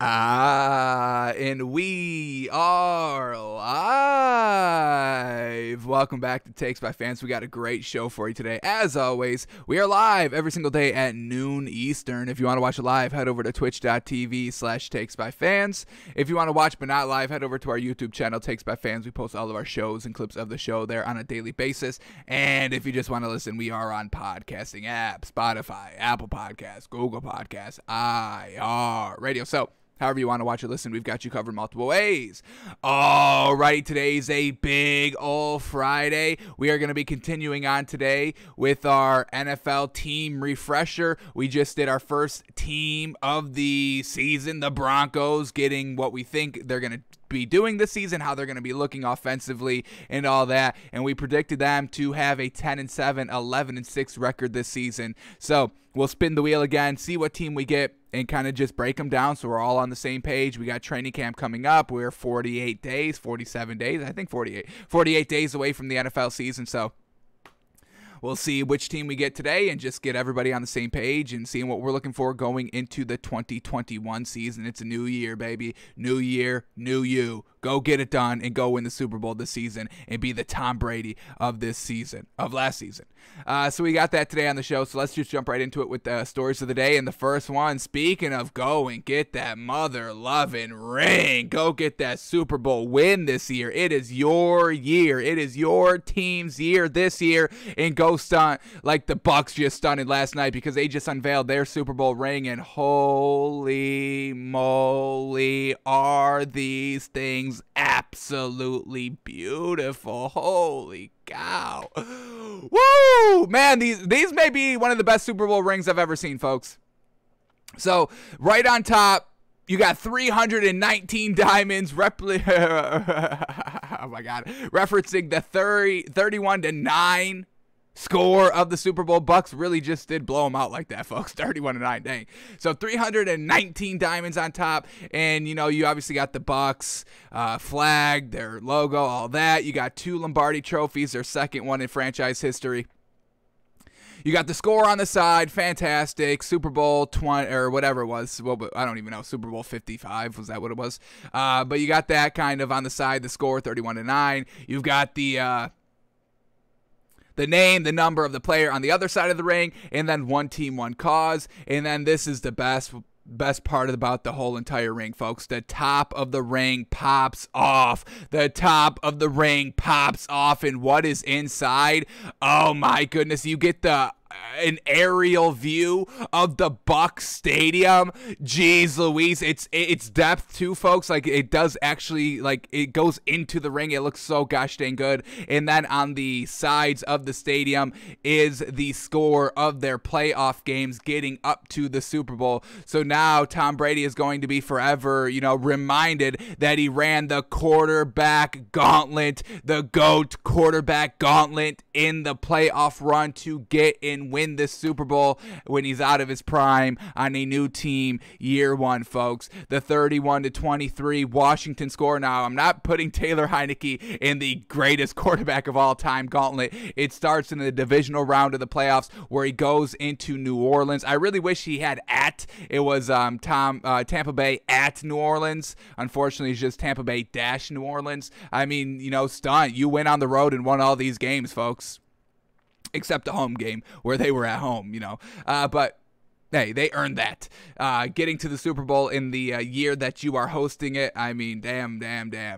And we are live. Welcome back to Takes by Fans. We got a great show for you today. As always, we are live every single day at noon Eastern. If you want to watch it live, head over to twitch.tv/Takes by Fans. If you want to watch but not live, head over to our YouTube channel, Takes by Fans. We post all of our shows and clips of the show there on a daily basis. And if you just want to listen, we are on podcasting apps, Spotify, Apple Podcasts, Google Podcasts, iHeartRadio. So, however you want to watch or listen, we've got you covered multiple ways. All right, today's a big old Friday. We are going to be continuing on today with our NFL team refresher. We just did our first team of the season, the Broncos, getting what we think they're going to be doing this season, how they're going to be looking offensively and all that. And we predicted them to have a 10-7, 11-6 record this season. So we'll spin the wheel again, see what team we get, and kind of just break them down so we're all on the same page. We got training camp coming up. We're 47 days, I think 48 days away from the NFL season. So we'll see which team we get today and just get everybody on the same page and seeing what we're looking for going into the 2021 season. It's a new year, baby. New year, new you. Go get it done and go win the Super Bowl this season and be the Tom Brady of this season, of last season. So we got that today on the show. So let's just jump right into it with the stories of the day. And the first one, speaking of go and get that mother-loving ring, go get that Super Bowl win this year. It is your year. It is your team's year this year. And go stunt like the Bucs just stunted last night because they just unveiled their Super Bowl ring. And holy moly, are these things absolutely beautiful. Holy cow. Woo! Man, these may be one of the best Super Bowl rings I've ever seen, folks. So, right on top, you got 319 diamonds, oh my God, referencing the 31-9 score of the Super Bowl. Bucs really just did blow them out like that, folks. 31-9, dang. So 319 diamonds on top, and you know, you obviously got the Bucs flag, their logo, all that. You got 2 Lombardi trophies, their second one in franchise history. You got the score on the side, fantastic. Super Bowl 20 or whatever it was. Well, I don't even know. Super Bowl 55, was that what it was? But you got that kind of on the side, the score 31-9. You've got the name, the number of the player on the other side of the ring, and then one team, one cause. And then this is the best part about the whole entire ring, folks. The top of the ring pops off. The top of the ring pops off, and what is inside? Oh my goodness, you get an aerial view of the Bucs Stadium. Jeez Louise, it's depth too, folks. Like, it does actually, like, it goes into the ring. It looks so gosh dang good. And then on the sides of the stadium is the score of their playoff games getting up to the Super Bowl. So now Tom Brady is going to be forever, you know, reminded that he ran the quarterback gauntlet, the GOAT quarterback gauntlet in the playoff run to get in win this Super Bowl when he's out of his prime on a new team year one, folks. The 31-23 Washington score. Now, I'm not putting Taylor Heineke in the greatest quarterback of all time gauntlet. It starts in the divisional round of the playoffs where he goes into New Orleans. I really wish he had it was Tampa Bay at New Orleans. Unfortunately, it's just Tampa Bay - New Orleans. I mean, you know, stunt. You went on the road and won all these games, folks. Except the home game where they were at home, you know. But hey, they earned that. Getting to the Super Bowl in the year that you are hosting it, I mean, damn.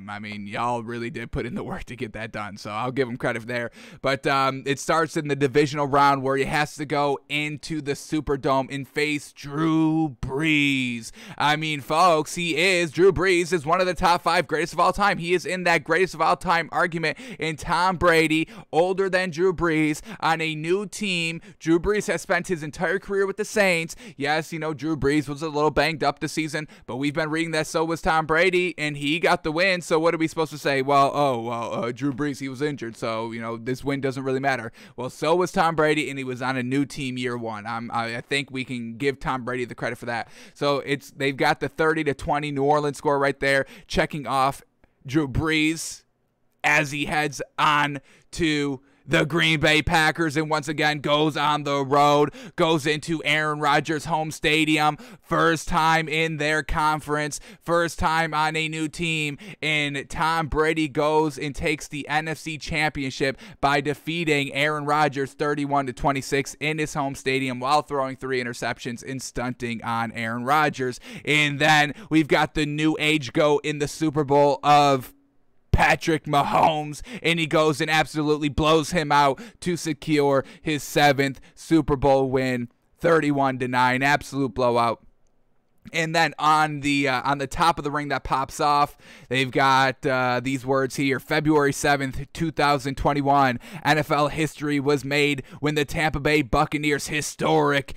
I mean, y'all really did put in the work to get that done, so I'll give them credit there. But it starts in the divisional round where he has to go into the Superdome and face Drew Brees. I mean, folks, Drew Brees is one of the top 5 greatest of all time. He is in that greatest of all time argument, and Tom Brady, older than Drew Brees, on a new team. Drew Brees has spent his entire career with the Saints. Yes, you know, Drew Brees was a little banged up this season, but we've been reading that so was Tom Brady, and he got the win. So what are we supposed to say? Well, Drew Brees, he was injured, so, you know, this win doesn't really matter. Well, so was Tom Brady, and he was on a new team year one. I think we can give Tom Brady the credit for that. So they've got the 30-20 New Orleans score right there, checking off Drew Brees as he heads on to the Green Bay Packers, and once again goes on the road, goes into Aaron Rodgers' home stadium, first time in their conference, first time on a new team, and Tom Brady goes and takes the NFC Championship by defeating Aaron Rodgers 31-26 in his home stadium while throwing 3 interceptions and stunting on Aaron Rodgers. And then we've got the new age GOAT in the Super Bowl of Patrick Mahomes, and he goes and absolutely blows him out to secure his 7th Super Bowl win, 31-9, absolute blowout. And then on the top of the ring that pops off, they've got these words here: February 7th, 2021, NFL history was made when the Tampa Bay Buccaneers historic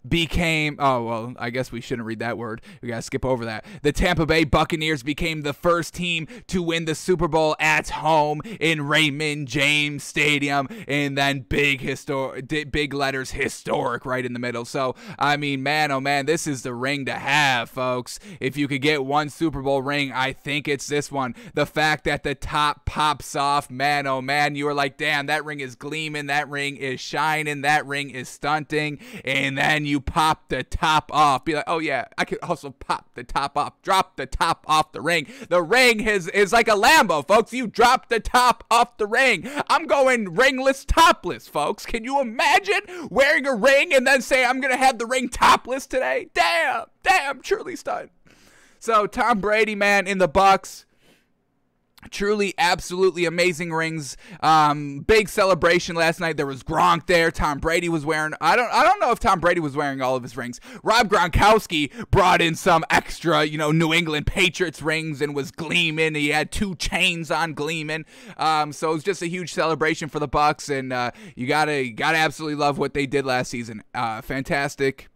became, oh, well, I guess we shouldn't read that word. We got to skip over that. The Tampa Bay Buccaneers became the first team to win the Super Bowl at home in Raymond James Stadium, and then big letters, historic, right in the middle. So, I mean, man, oh man, this is the ring to have, folks. If you could get one Super Bowl ring, I think it's this one. The fact that the top pops off, man, oh man, you are like, damn, that ring is gleaming, that ring is shining, that ring is stunting, and then you pop the top off. Be like, oh yeah, I could also pop the top off. Drop the top off the ring. The ring is like a Lambo, folks. You drop the top off the ring. I'm going ringless, topless, folks. Can you imagine wearing a ring and then say, I'm going to have the ring topless today? Damn, truly stunned. So Tom Brady, man, in the Bucs. Truly, absolutely amazing rings. Big celebration last night. There was Gronk there. Tom Brady was wearing. I don't know if Tom Brady was wearing all of his rings. Rob Gronkowski brought in some extra, New England Patriots rings and was gleaming. He had 2 chains on gleaming. So it was just a huge celebration for the Bucs, and you gotta absolutely love what they did last season. Fantastic.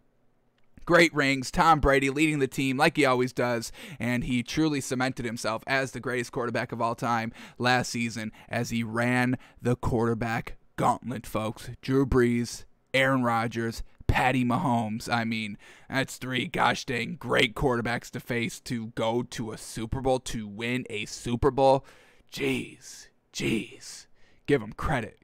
Great rings. Tom Brady leading the team like he always does, and he truly cemented himself as the greatest quarterback of all time last season as he ran the quarterback gauntlet, folks. Drew Brees, Aaron Rodgers, Patty Mahomes. I mean, that's 3 gosh dang great quarterbacks to face to go to a Super Bowl, to win a Super Bowl. Jeez. Give them credit.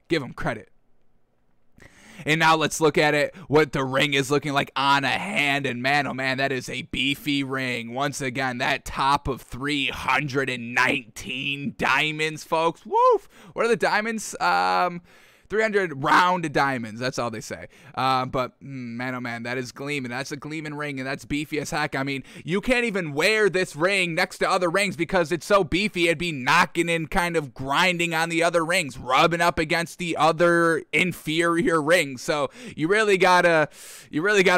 And now let's look at it, what the ring is looking like on a hand. And man, oh man, that is a beefy ring. Once again, that top of 319 diamonds, folks. Woof. What are the diamonds? 300 round diamonds. That's all they say. But man, oh man, that is gleaming. That's a gleaming ring, and that's beefy as heck. I mean, you can't even wear this ring next to other rings because it's so beefy. It'd be knocking and kind of grinding on the other rings, rubbing up against the other inferior rings. So you really gotta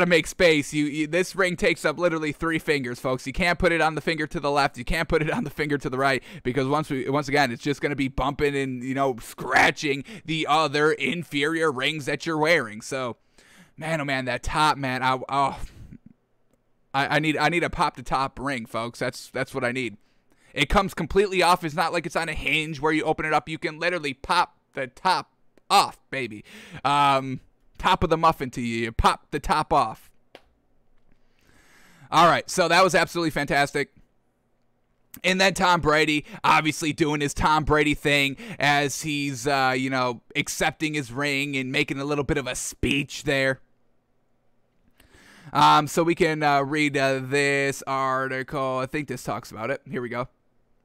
make space. This ring takes up literally 3 fingers, folks. You can't put it on the finger to the left. You can't put it on the finger to the right because once again, it's just gonna be bumping and scratching the other inferior rings that you're wearing. So, man, oh man, that top, man, I need a pop to top ring, folks. That's what I need. It comes completely off. It's not like it's on a hinge where you open it up. You can literally pop the top off, baby. Top of the muffin to you. You pop the top off. All right, so that was absolutely fantastic. And then Tom Brady, obviously doing his Tom Brady thing as he's, accepting his ring and making a little bit of a speech there. So we can read this article. I think this talks about it. Here we go.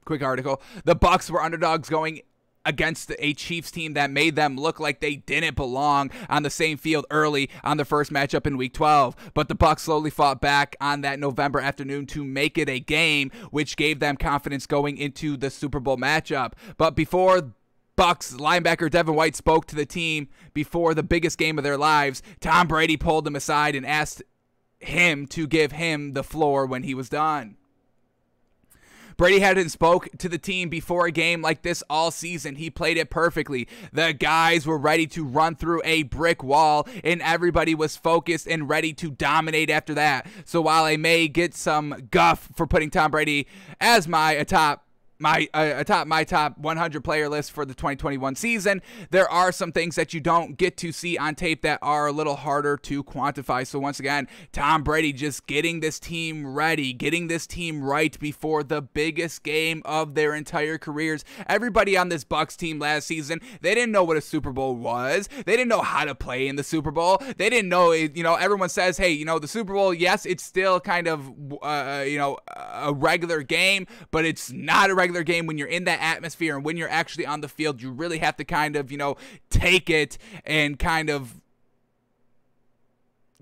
Quick article. The Bucs were underdogs going against a Chiefs team that made them look like they didn't belong on the same field early on the first matchup in Week 12. But the Bucs slowly fought back on that November afternoon to make it a game, which gave them confidence going into the Super Bowl matchup. But before Bucs linebacker Devin White spoke to the team before the biggest game of their lives, Tom Brady pulled him aside and asked him to give him the floor when he was done. Brady hadn't spoke to the team before a game like this all season. He played it perfectly. The guys were ready to run through a brick wall, and everybody was focused and ready to dominate after that. So while I may get some guff for putting Tom Brady as my atop my top 100 player list for the 2021 season. There are some things that you don't get to see on tape that are a little harder to quantify. So once again, Tom Brady just getting this team ready, getting this team right before the biggest game of their entire careers. Everybody on this Bucs team last season, they didn't know what a Super Bowl was. They didn't know how to play in the Super Bowl. They didn't know, everyone says, hey, the Super Bowl, yes, it's still kind of, a regular game, but it's not a regular game when you're in that atmosphere and when you're actually on the field. You really have to kind of, take it and kind of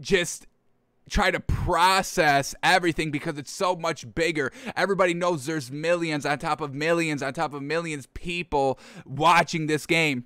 just try to process everything because it's so much bigger. Everybody knows there's millions on top of millions on top of millions people watching this game.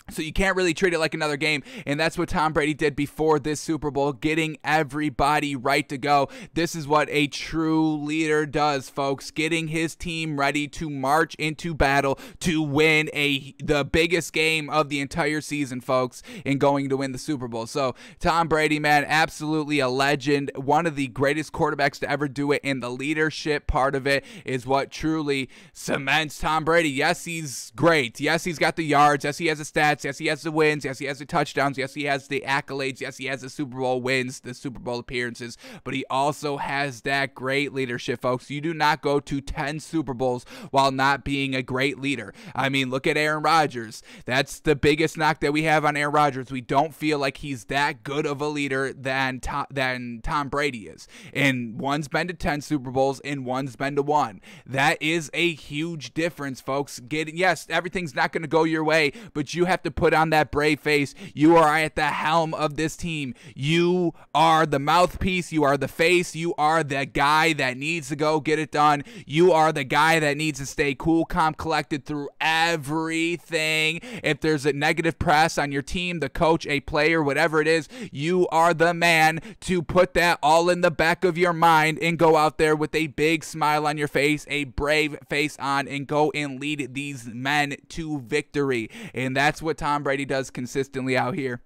So you can't really treat it like another game, and that's what Tom Brady did before this Super Bowl, getting everybody right to go. This is what a true leader does, folks, getting his team ready to march into battle to win the biggest game of the entire season, folks, and going to win the Super Bowl. So Tom Brady, man, absolutely a legend, one of the greatest quarterbacks to ever do it, and the leadership part of it is what truly cements Tom Brady. Yes, he's great. Yes, he's got the yards. Yes, he has the stats. Yes, he has the wins. Yes, he has the touchdowns. Yes, he has the accolades. Yes, he has the Super Bowl wins, the Super Bowl appearances. But he also has that great leadership, folks. You do not go to 10 Super Bowls while not being a great leader. I mean, look at Aaron Rodgers. That's the biggest knock that we have on Aaron Rodgers. We don't feel like he's that good of a leader than Tom Brady is. And one's been to 10 Super Bowls and one's been to 1. That is a huge difference, folks. Yes, everything's not going to go your way, but you have to put on that brave face. You are at the helm of this team. You are the mouthpiece. You are the face. You are the guy that needs to go get it done. You are the guy that needs to stay cool, calm, collected through everything. If there's a negative press on your team, the coach, a player, whatever it is, you are the man to put that all in the back of your mind and go out there with a big smile on your face, a brave face on, and go and lead these men to victory. And that's what Tom Brady does consistently out here.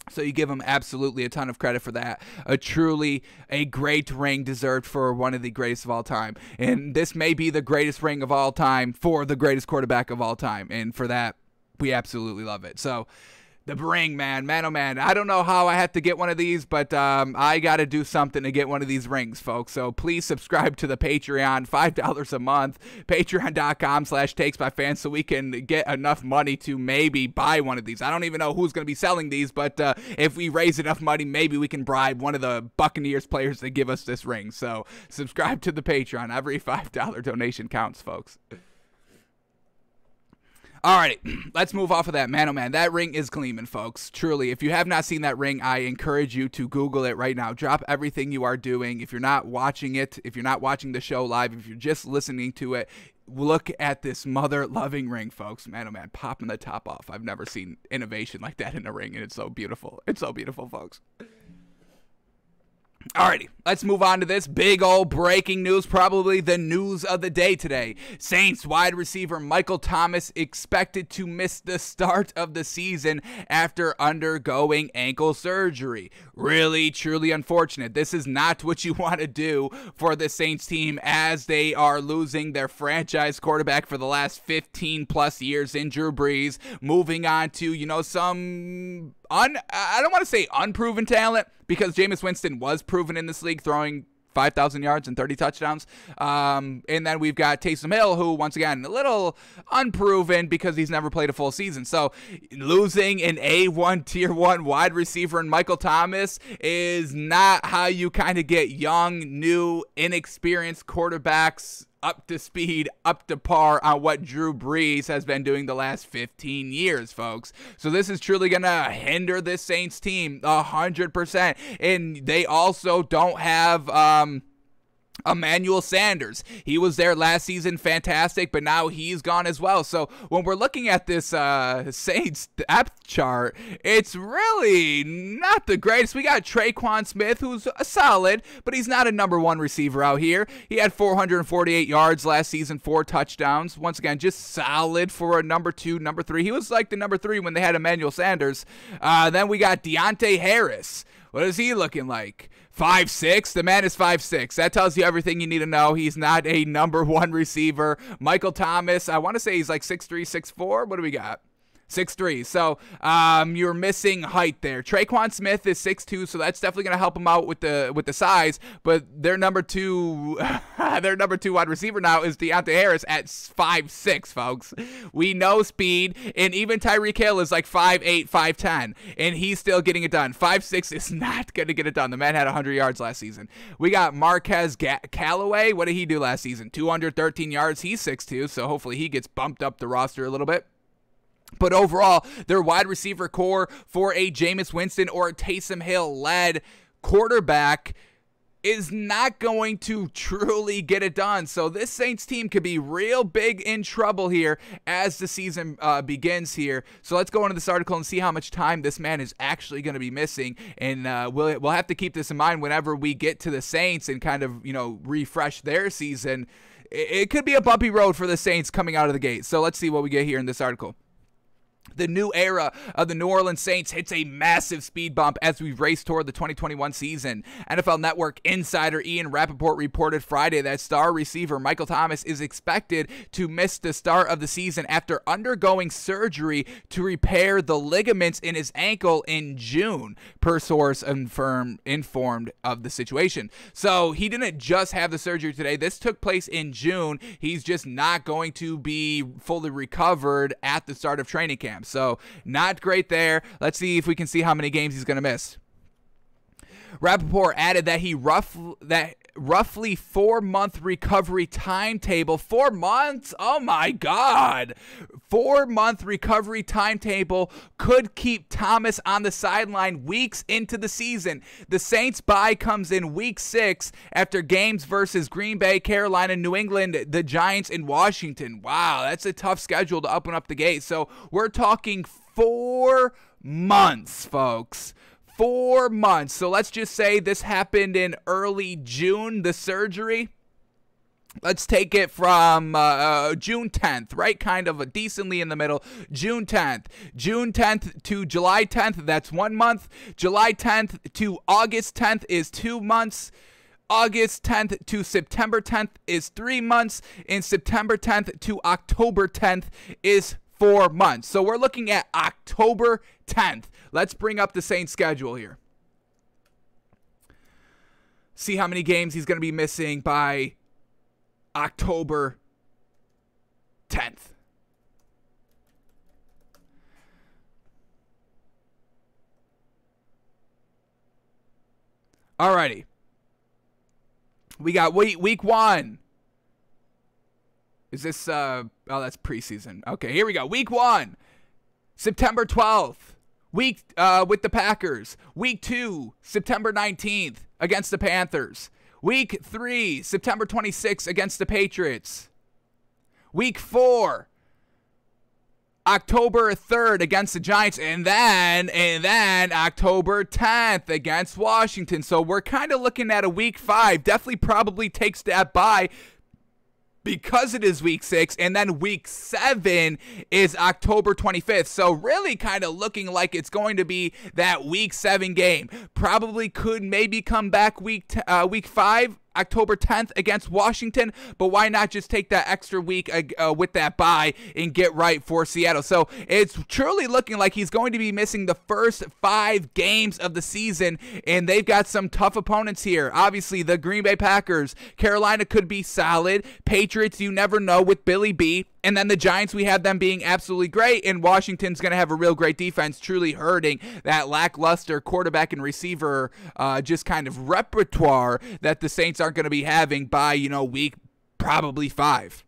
So you give him absolutely a ton of credit for that. Truly a great ring deserved for one of the greatest of all time. And this may be the greatest ring of all time for the greatest quarterback of all time. And for that, we absolutely love it. So the ring, man, oh man. I don't know how I have to get one of these, but I got to do something to get one of these rings, folks. So please subscribe to the Patreon, $5 a month, patreon.com/takesbyfans, so we can get enough money to maybe buy one of these. I don't even know who's going to be selling these, but if we raise enough money, maybe we can bribe one of the Buccaneers players to give us this ring. So subscribe to the Patreon. Every $5 donation counts, folks. Alrighty, let's move off of that. Man, oh man, that ring is gleaming, folks. Truly, if you have not seen that ring, I encourage you to Google it right now. Drop everything you are doing. If you're not watching it, if you're not watching the show live, if you're just listening to it, look at this mother-loving ring, folks. Man, oh man, popping the top off. I've never seen innovation like that in a ring, and it's so beautiful. It's so beautiful, folks. Alrighty, let's move on to this big old breaking news, probably the news of the day today. Saints wide receiver Michael Thomas expected to miss the start of the season after undergoing ankle surgery. Really, truly unfortunate. This is not what you want to do for the Saints team as they are losing their franchise quarterback for the last 15 plus years in Drew Brees, moving on to, some I don't want to say unproven talent, because Jameis Winston was proven in this league, throwing 5,000 yards and 30 touchdowns. And then we've got Taysom Hill, who, once again, a little unproven because he's never played a full season. So losing an A1 Tier 1 wide receiver in Michael Thomas is not how you kind of get young, new, inexperienced quarterbacks up to speed, up to par on what Drew Brees has been doing the last 15 years, folks. So this is truly going to hinder this Saints team 100%. And they also don't have Emmanuel Sanders. He was there last season, fantastic, but now he's gone as well. So when we're looking at this Saints depth chart, it's really not the greatest. We got Traquan Smith, who's a solid, but he's not a number one receiver out here. He had 448 yards last season, 4 touchdowns. Once again, just solid for a number 2, number 3. He was like the number 3 when they had Emmanuel Sanders. Then we got Deontay Harris. What is he looking like? 5'6"? The man is 5'6". That tells you everything you need to know. He's not a number one receiver. Michael Thomas, I want to say he's like 6'3", 6'4". What do we got? 6'3". So you're missing height there. Traquan Smith is 6'2", so that's definitely gonna help him out with the size. But their number two wide receiver now is Deontay Harris at 5'6", folks. We know speed, and even Tyreek Hill is like 5'8", 5'10", and he's still getting it done. 5'6" is not gonna get it done. The man had 100 yards last season. We got Marquez Callaway. What did he do last season? 213 yards. He's 6'2", so hopefully he gets bumped up the roster a little bit. But overall, their wide receiver core for a Jameis Winston or a Taysom Hill-led quarterback is not going to truly get it done. So this Saints team could be real big in trouble here as the season begins here. So let's go into this article and see how much time this man is actually going to be missing. And we'll have to keep this in mind whenever we get to the Saints and kind of, refresh their season. It could be a bumpy road for the Saints coming out of the gate. So let's see what we get here in this article. The new era of the New Orleans Saints hits a massive speed bump as we race toward the 2021 season. NFL Network insider Ian Rappaport reported Friday that star receiver Michael Thomas is expected to miss the start of the season after undergoing surgery to repair the ligaments in his ankle in June, per source informed of the situation. So he didn't just have the surgery today. This took place in June. He's just not going to be fully recovered at the start of training camp. So not great there. Let's see if we can see how many games he's going to miss. Rappaport added that roughly 4-month recovery timetable. 4 months? Oh my God. 4-month recovery timetable could keep Thomas on the sideline weeks into the season. The Saints' bye comes in week 6 after games versus Green Bay, Carolina, New England, the Giants, and Washington. Wow, that's a tough schedule to open up the gate. So we're talking 4 months, folks. 4 months. So let's just say this happened in early June, the surgery. Let's take it from June 10th, right? Kind of decently in the middle. June 10th. June 10th to July 10th, that's 1 month. July 10th to August 10th is 2 months. August 10th to September 10th is 3 months. And September 10th to October 10th is 4 months. So we're looking at October 10th. Let's bring up the Saints schedule here. See how many games he's going to be missing by October 10th. Alrighty. We got week 1. Is this, oh, that's preseason. Okay, here we go. Week 1, September 12th. Week with the Packers. Week 2, September 19th against the Panthers. Week 3, September 26th against the Patriots. Week 4, October 3rd against the Giants, and then October 10th against Washington. So we're kind of looking at a week 5. Definitely probably takes that bye because it is week 6, and then week 7 is October 25th. So really kind of looking like it's going to be that week 7 game. Probably could maybe come back week 5, October 10th against Washington, but why not just take that extra week with that bye and get right for Seattle? So it's truly looking like he's going to be missing the first 5 games of the season, and they've got some tough opponents here. Obviously, the Green Bay Packers. Carolina could be solid. Patriots, you never know with Billy B. And then the Giants, we have them being absolutely great, and Washington's going to have a real great defense, truly hurting that lackluster quarterback and receiver just kind of repertoire that the Saints aren't going to be having by, week probably 5.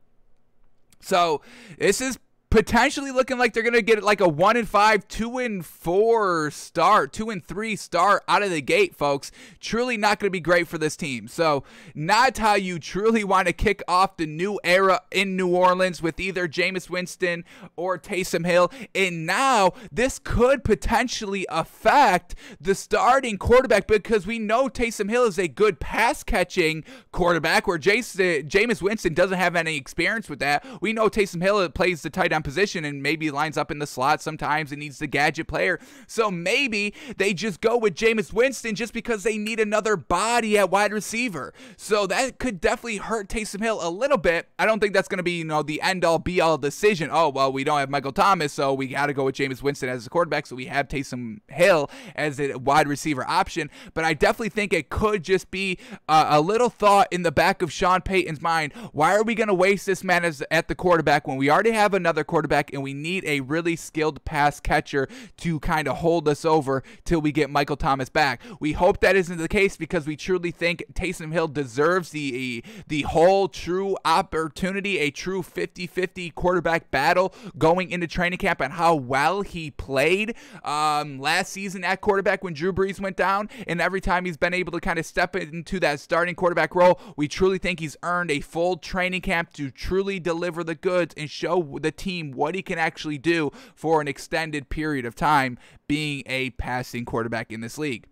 So this is potentially looking like they're going to get like a 1-5, 2-4 start, 2-3 start out of the gate, folks. Truly not going to be great for this team. So not how you truly want to kick off the new era in New Orleans with either Jameis Winston or Taysom Hill. And now this could potentially affect the starting quarterback, because we know Taysom Hill is a good pass catching quarterback where Jameis Winston doesn't have any experience with that. We know Taysom Hill plays the tight end on position and maybe lines up in the slot sometimes and needs the gadget player. So maybe they just go with Jameis Winston just because they need another body at wide receiver. So that could definitely hurt Taysom Hill a little bit. I don't think that's going to be, the end-all, be-all decision. Oh, well, we don't have Michael Thomas, so we got to go with Jameis Winston as a quarterback, so we have Taysom Hill as a wide receiver option. But I definitely think it could just be a little thought in the back of Sean Payton's mind. Why are we going to waste this man at the quarterback when we already have another quarterback and we need a really skilled pass catcher to kind of hold us over till we get Michael Thomas back? We hope that isn't the case because we truly think Taysom Hill deserves the whole true opportunity, a true 50-50 quarterback battle going into training camp and how well he played last season at quarterback when Drew Brees went down, and every time he's been able to kind of step into that starting quarterback role, we truly think he's earned a full training camp to truly deliver the goods and show the team what he can actually do for an extended period of time being a passing quarterback in this league.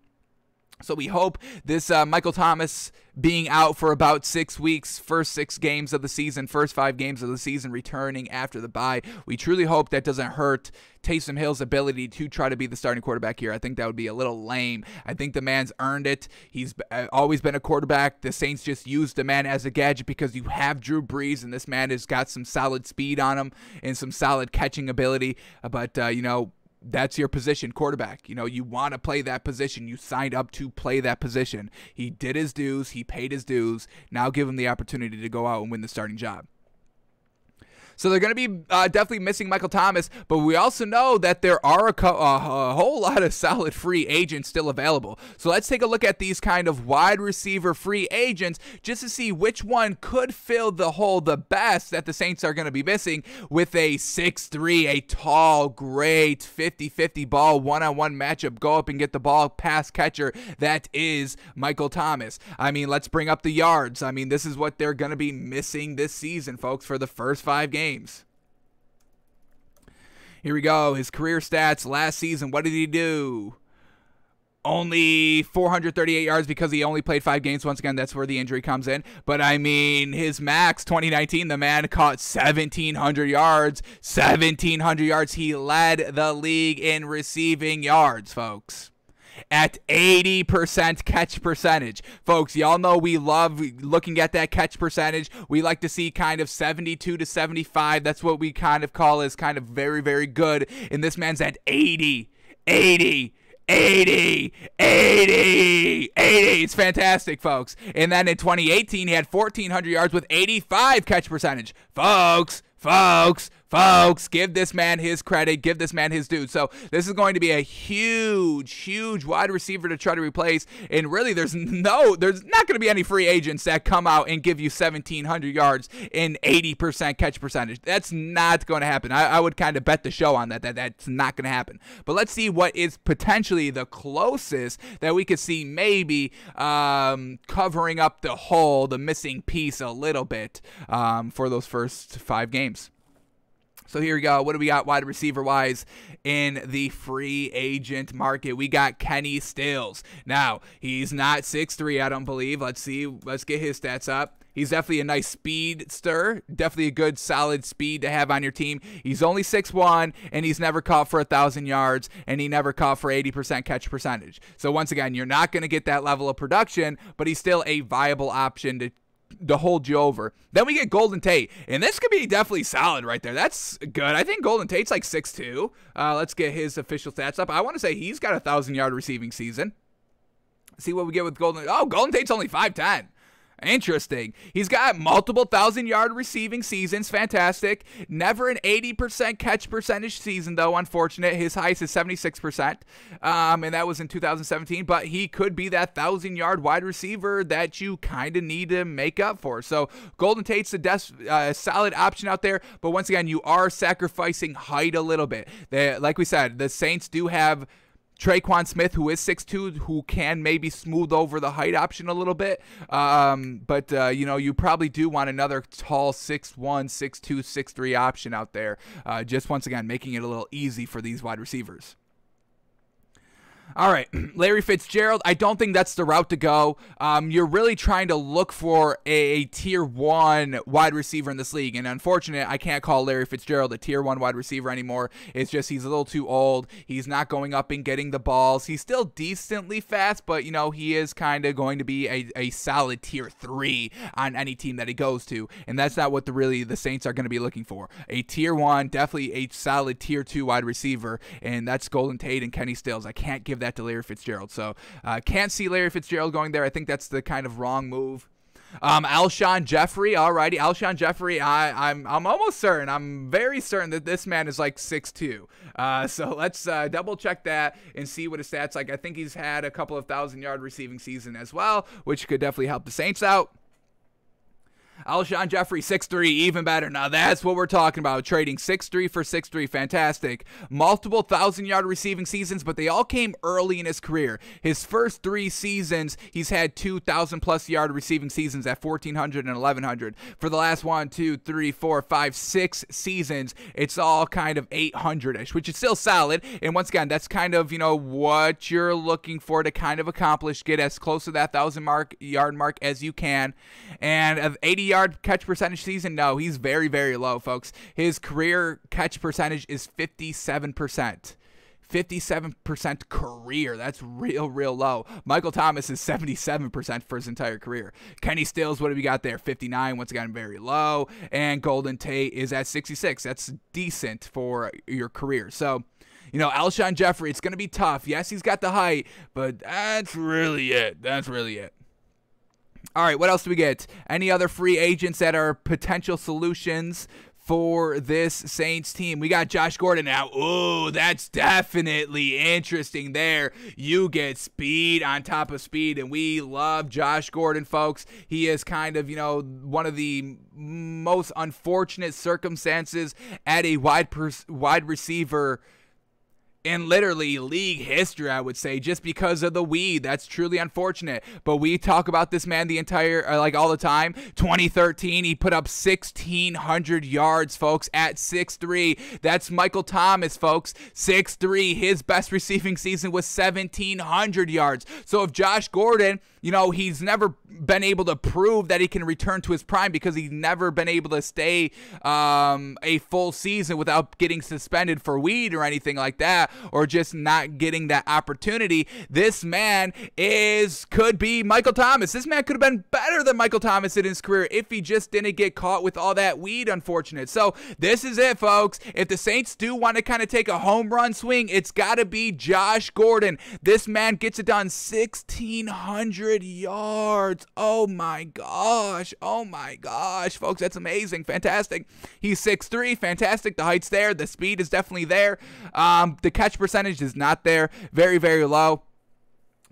So we hope this Michael Thomas being out for about 6 weeks, first 5 games of the season, returning after the bye, we truly hope that doesn't hurt Taysom Hill's ability to try to be the starting quarterback here. I think that would be a little lame. I think the man's earned it. He's always been a quarterback. The Saints just used the man as a gadget because you have Drew Brees, and this man has got some solid speed on him and some solid catching ability. But, that's your position, quarterback. You want to play that position. You signed up to play that position. He did his dues. He paid his dues. Now give him the opportunity to go out and win the starting job. So they're going to be definitely missing Michael Thomas, but we also know that there are a whole lot of solid free agents still available. So let's take a look at these kind of wide receiver free agents just to see which one could fill the hole the best that the Saints are going to be missing with a 6'3", a tall, great 50-50 ball one-on-one matchup, go up and get the ball pass catcher that is Michael Thomas. I mean, let's bring up the yards. I mean, this is what they're going to be missing this season, folks, for the first 5 games. Here we go. His career stats last season. What did he do? Only 438 yards because he only played 5 games. Once again, that's where the injury comes in. But, I mean, his max, 2019, the man caught 1,700 yards. 1,700 yards. He led the league in receiving yards, folks, at 80% catch percentage. Folks, y'all know we love looking at that catch percentage. We like to see kind of 72 to 75. That's what we kind of call as kind of very, very good. And this man's at 80. It's fantastic, folks. And then in 2018, he had 1,400 yards with 85 catch percentage. Folks, give this man his credit. Give this man his due. So this is going to be a huge wide receiver to try to replace. And really, there's not going to be any free agents that come out and give you 1,700 yards and 80% catch percentage. That's not going to happen. I would kind of bet the show on that that's not going to happen. But let's see what is potentially the closest that we could see maybe covering up the hole, the missing piece a little bit for those first 5 games. So here we go. What do we got wide receiver-wise in the free agent market? We got Kenny Stills. Now, he's not 6'3", I don't believe. Let's see. Let's get his stats up. He's definitely a nice speedster. Definitely a good, solid speed to have on your team. He's only 6'1", and he's never caught for 1,000 yards, and he never caught for 80% catch percentage. So once again, you're not going to get that level of production, but he's still a viable option to hold you over. Then we get Golden Tate, and this could be definitely solid right there. That's good. I think Golden Tate's like 6'2". Let's get his official stats up. I want to say he's got a 1,000-yard receiving season. See what we get with Golden. Oh, Golden Tate's only 5'10". Interesting. He's got multiple 1,000-yard receiving seasons. Fantastic. Never an 80% catch percentage season, though. Unfortunate. His highest is 76%, and that was in 2017. But he could be that 1,000-yard wide receiver that you kind of need to make up for. So Golden Tate's a solid option out there. But once again, you are sacrificing height a little bit. Like we said, the Saints do have Traquan Smith, who is 6'2", who can maybe smooth over the height option a little bit. But you probably do want another tall 6'1", 6'2", 6'3" option out there. Just once again, making it a little easy for these wide receivers. All right, Larry Fitzgerald, I don't think that's the route to go. You're really trying to look for a tier 1 wide receiver in this league. And unfortunately, I can't call Larry Fitzgerald a tier 1 wide receiver anymore. It's just he's a little too old. He's not going up and getting the balls. He's still decently fast, but, you know, he is kind of going to be a solid tier 3 on any team that he goes to. And that's not what the Saints are going to be looking for. A tier 1, definitely a solid tier 2 wide receiver, and that's Golden Tate and Kenny Stills. I can't give that to Larry Fitzgerald. So can't see Larry Fitzgerald going there. I think that's the kind of wrong move. Alshon Jeffrey, alrighty. Alshon Jeffrey, I'm almost certain. I'm very certain that this man is like 6'2". So let's double check that and see what his stats like. I think he's had a couple of 1,000-yard receiving season as well, which could definitely help the Saints out. Alshon Jeffrey, 6'3", even better. Now that's what we're talking about. Trading 6'3" for 6'3", fantastic. Multiple 1,000-yard receiving seasons, but they all came early in his career. His first 3 seasons, he's had 2,000-plus yard receiving seasons at 1,400 and 1,100. For the last 1, 2, 3, 4, 5, 6 seasons, it's all kind of 800-ish, which is still solid. And once again, that's kind of, you know, what you're looking for to kind of accomplish. Get as close to that 1,000-yard mark as you can. And of 80-yard catch percentage season, no, he's very, very low, folks. His career catch percentage is 57%. 57% career. That's real, real low. Michael Thomas is 77% for his entire career. Kenny Stills, what have we got there? 59, once again, very low. And Golden Tate is at 66. That's decent for your career. So, you know, Alshon Jeffrey, it's going to be tough. Yes, he's got the height, but that's really it. That's really it. All right, what else do we get? Any other free agents that are potential solutions for this Saints team? We got Josh Gordon now. Ooh, that's definitely interesting there. You get speed on top of speed, and we love Josh Gordon, folks. He is kind of, you know, one of the most unfortunate circumstances at a wide receiver in literally league history, I would say, just because of the weed. That's truly unfortunate. But we talk about this man the entire, like all the time. 2013, he put up 1,600 yards, folks, at 6'3". That's Michael Thomas, folks. 6'3". His best receiving season was 1,700 yards. So if Josh Gordon, you know, he's never been able to prove that he can return to his prime because he's never been able to stay a full season without getting suspended for weed or anything like that, or just not getting that opportunity. This man could be Michael Thomas. This man could have been better than Michael Thomas in his career if he just didn't get caught with all that weed, unfortunate. So this is it, folks. If the Saints do want to kind of take a home run swing, it's got to be Josh Gordon. This man gets it done. 1,600 yards. Oh my gosh. Oh my gosh, folks. That's amazing. Fantastic. He's 6'3". Fantastic. The height's there. The speed is definitely there. The catch percentage is not there. Very, very low.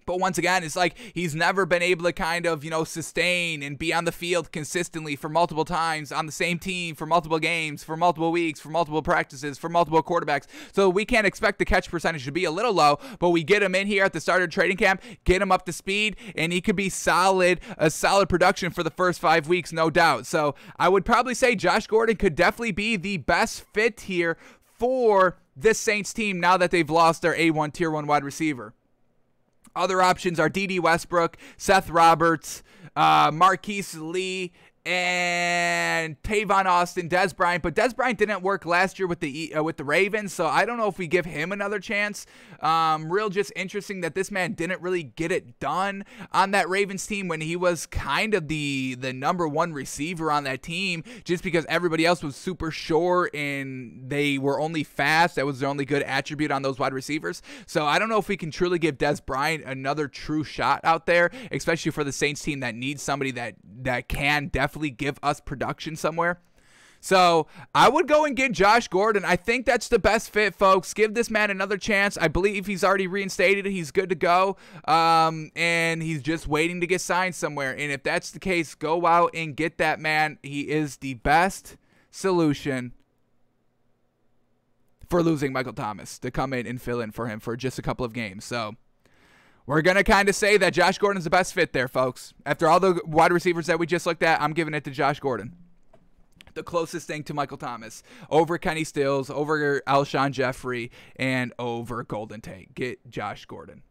But once again, it's like he's never been able to kind of, you know, sustain and be on the field consistently for multiple times on the same team for multiple games, for multiple weeks, for multiple practices, for multiple quarterbacks. So we can't expect the catch percentage to be a little low, but we get him in here at the start of training camp, get him up to speed, and he could be solid, a solid production for the first 5 weeks, no doubt. So I would probably say Josh Gordon could definitely be the best fit here for this Saints team now that they've lost their A1 Tier 1 wide receiver. Other options are D.D. Westbrook, Seth Roberts, Marquise Lee, and Tavon Austin, Dez Bryant. But Dez Bryant didn't work last year with the Ravens, so I don't know if we give him another chance. Real just interesting that this man didn't really get it done on that Ravens team when he was kind of the number one receiver on that team, just because everybody else was super short and they were only fast. That was their only good attribute on those wide receivers. So I don't know if we can truly give Dez Bryant another true shot out there, especially for the Saints team that needs somebody that can definitely give us production somewhere. So I would go and get Josh Gordon. I think that's the best fit, folks. Give this man another chance. I believe he's already reinstated. He's good to go. And he's just waiting to get signed somewhere. And if that's the case, go out and get that man. He is the best solution for losing Michael Thomas to come in and fill in for him for just a couple of games. So we're going to kind of say that Josh Gordon's the best fit there, folks. After all the wide receivers that we just looked at, I'm giving it to Josh Gordon. the closest thing to Michael Thomas, over Kenny Stills, over Alshon Jeffrey, and over Golden Tate. Get Josh Gordon.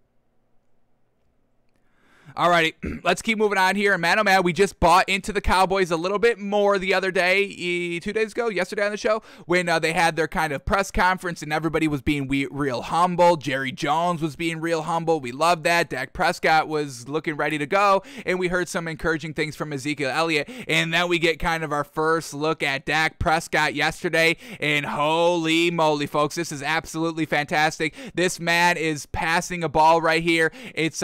Alrighty, let's keep moving on here. Man, oh man, we just bought into the Cowboys a little bit more the other day, 2 days ago, yesterday on the show, when they had their kind of press conference and everybody was being real humble. Jerry Jones was being real humble. We loved that. Dak Prescott was looking ready to go, and we heard some encouraging things from Ezekiel Elliott, and then we get kind of our first look at Dak Prescott yesterday, and holy moly, folks, this is absolutely fantastic. This man is passing a ball right here. It's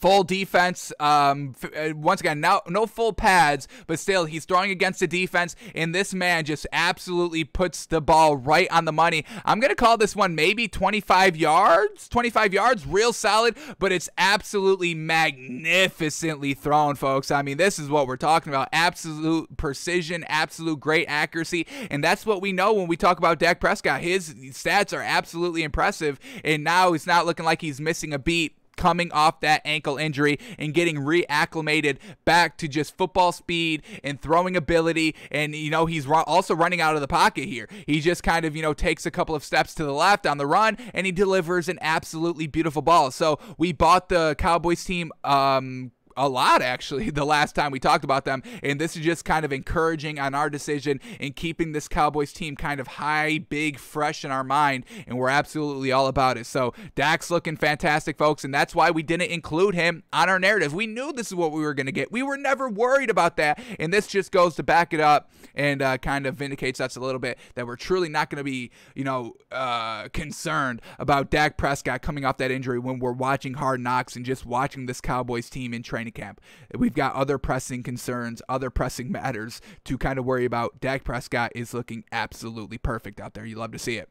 full defense, once again, no full pads, but still, he's throwing against the defense, and this man just absolutely puts the ball right on the money. I'm going to call this one maybe 25 yards, real solid, but it's absolutely magnificently thrown, folks. I mean, this is what we're talking about, absolute precision, absolute great accuracy, and that's what we know when we talk about Dak Prescott. His stats are absolutely impressive, and now it's not looking like he's missing a beat, coming off that ankle injury and getting reacclimated back to just football speed and throwing ability. And, he's also running out of the pocket here. He just kind of, takes a couple of steps to the left on the run, and he delivers an absolutely beautiful ball. So we bought the Cowboys team a lot, actually, the last time we talked about them, and this is just kind of encouraging on our decision and keeping this Cowboys team kind of high, big, fresh in our mind, and we're absolutely all about it. So Dak's looking fantastic, folks, and that's why we didn't include him on our narrative. We knew this is what we were going to get. We were never worried about that, and this just goes to back it up and kind of vindicates us a little bit that we're truly not going to be, concerned about Dak Prescott coming off that injury when we're watching Hard Knocks and just watching this Cowboys team in training camp. We've got other pressing concerns, other pressing matters to kind of worry about. Dak Prescott is looking absolutely perfect out there. You love to see it.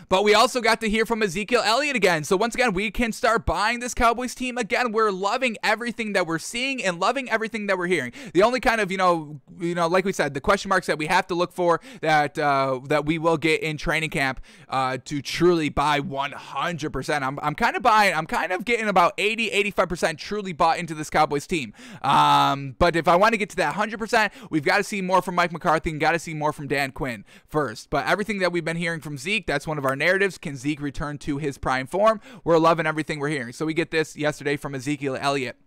But we also got to hear from Ezekiel Elliott again. So once again, we can start buying this Cowboys team again. We're loving everything that we're seeing and loving everything that we're hearing. The only kind of, like we said, the question marks that we have to look for that we will get in training camp to truly buy 100%. I'm kind of buying. I'm kind of getting about 80-85% truly bought into this Cowboys team. But if I want to get to that 100%, we've got to see more from Mike McCarthy and got to see more from Dan Quinn first. But everything that we've been hearing from Zeke, that's one of our narratives. Can Zeke return to his prime form? We're loving everything we're hearing. So we get this yesterday from Ezekiel Elliott.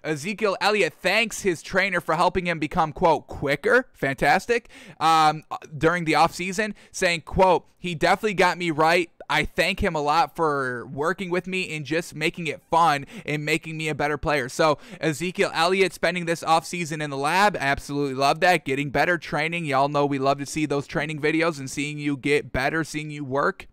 Ezekiel Elliott thanks his trainer for helping him become, quote, quicker, fantastic, during the offseason, saying, quote, he definitely got me right. I thank him a lot for working with me and just making it fun and making me a better player. So Ezekiel Elliott spending this offseason in the lab, absolutely love that. Getting better training. Y'all know we love to see those training videos and seeing you get better, seeing you work.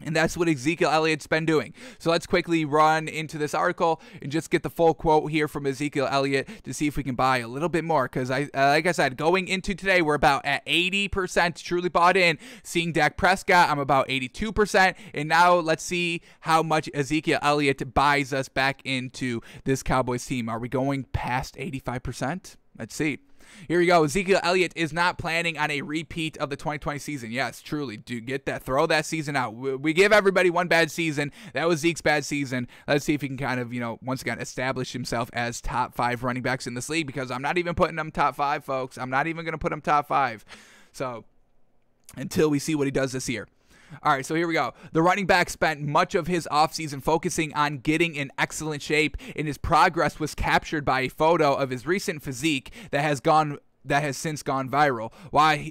And that's what Ezekiel Elliott's been doing. So let's quickly run into this article and just get the full quote here from Ezekiel Elliott to see if we can buy a little bit more. Because, like I said, going into today, we're about at 80% truly bought in. Seeing Dak Prescott, I'm about 82%. And now let's see how much Ezekiel Elliott buys us back into this Cowboys team. Are we going past 85%? Let's see. Here we go. Ezekiel Elliott is not planning on a repeat of the 2020 season. Yes, truly. Do get that. Throw that season out. We give everybody one bad season. That was Zeke's bad season. Let's see if he can kind of, once again, establish himself as top 5 running backs in this league, because I'm not even putting him top 5, folks. I'm not even going to put him top 5. So until we see what he does this year. All right, so here we go. The running back spent much of his offseason focusing on getting in excellent shape, and his progress was captured by a photo of his recent physique that has since gone viral.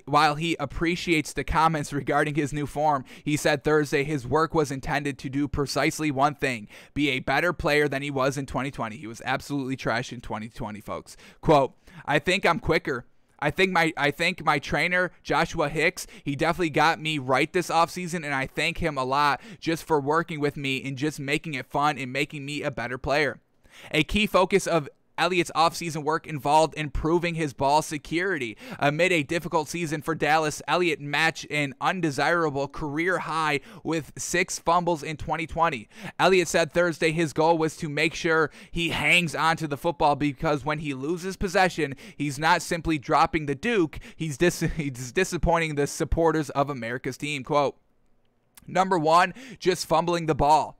While he appreciates the comments regarding his new form, he said Thursday his work was intended to do precisely one thing: be a better player than he was in 2020. He was absolutely trash in 2020, folks. Quote, I think I'm quicker. I think my trainer, Joshua Hicks, he definitely got me right this offseason, and I thank him a lot just for working with me and just making it fun and making me a better player. A key focus of Elliott's offseason work involved improving his ball security. Amid a difficult season for Dallas, Elliott matched an undesirable career high with 6 fumbles in 2020. Elliott said Thursday his goal was to make sure he hangs onto the football, because when he loses possession, he's not simply dropping the Duke, he's disappointing the supporters of America's team. Quote, number 1, just fumbling the ball.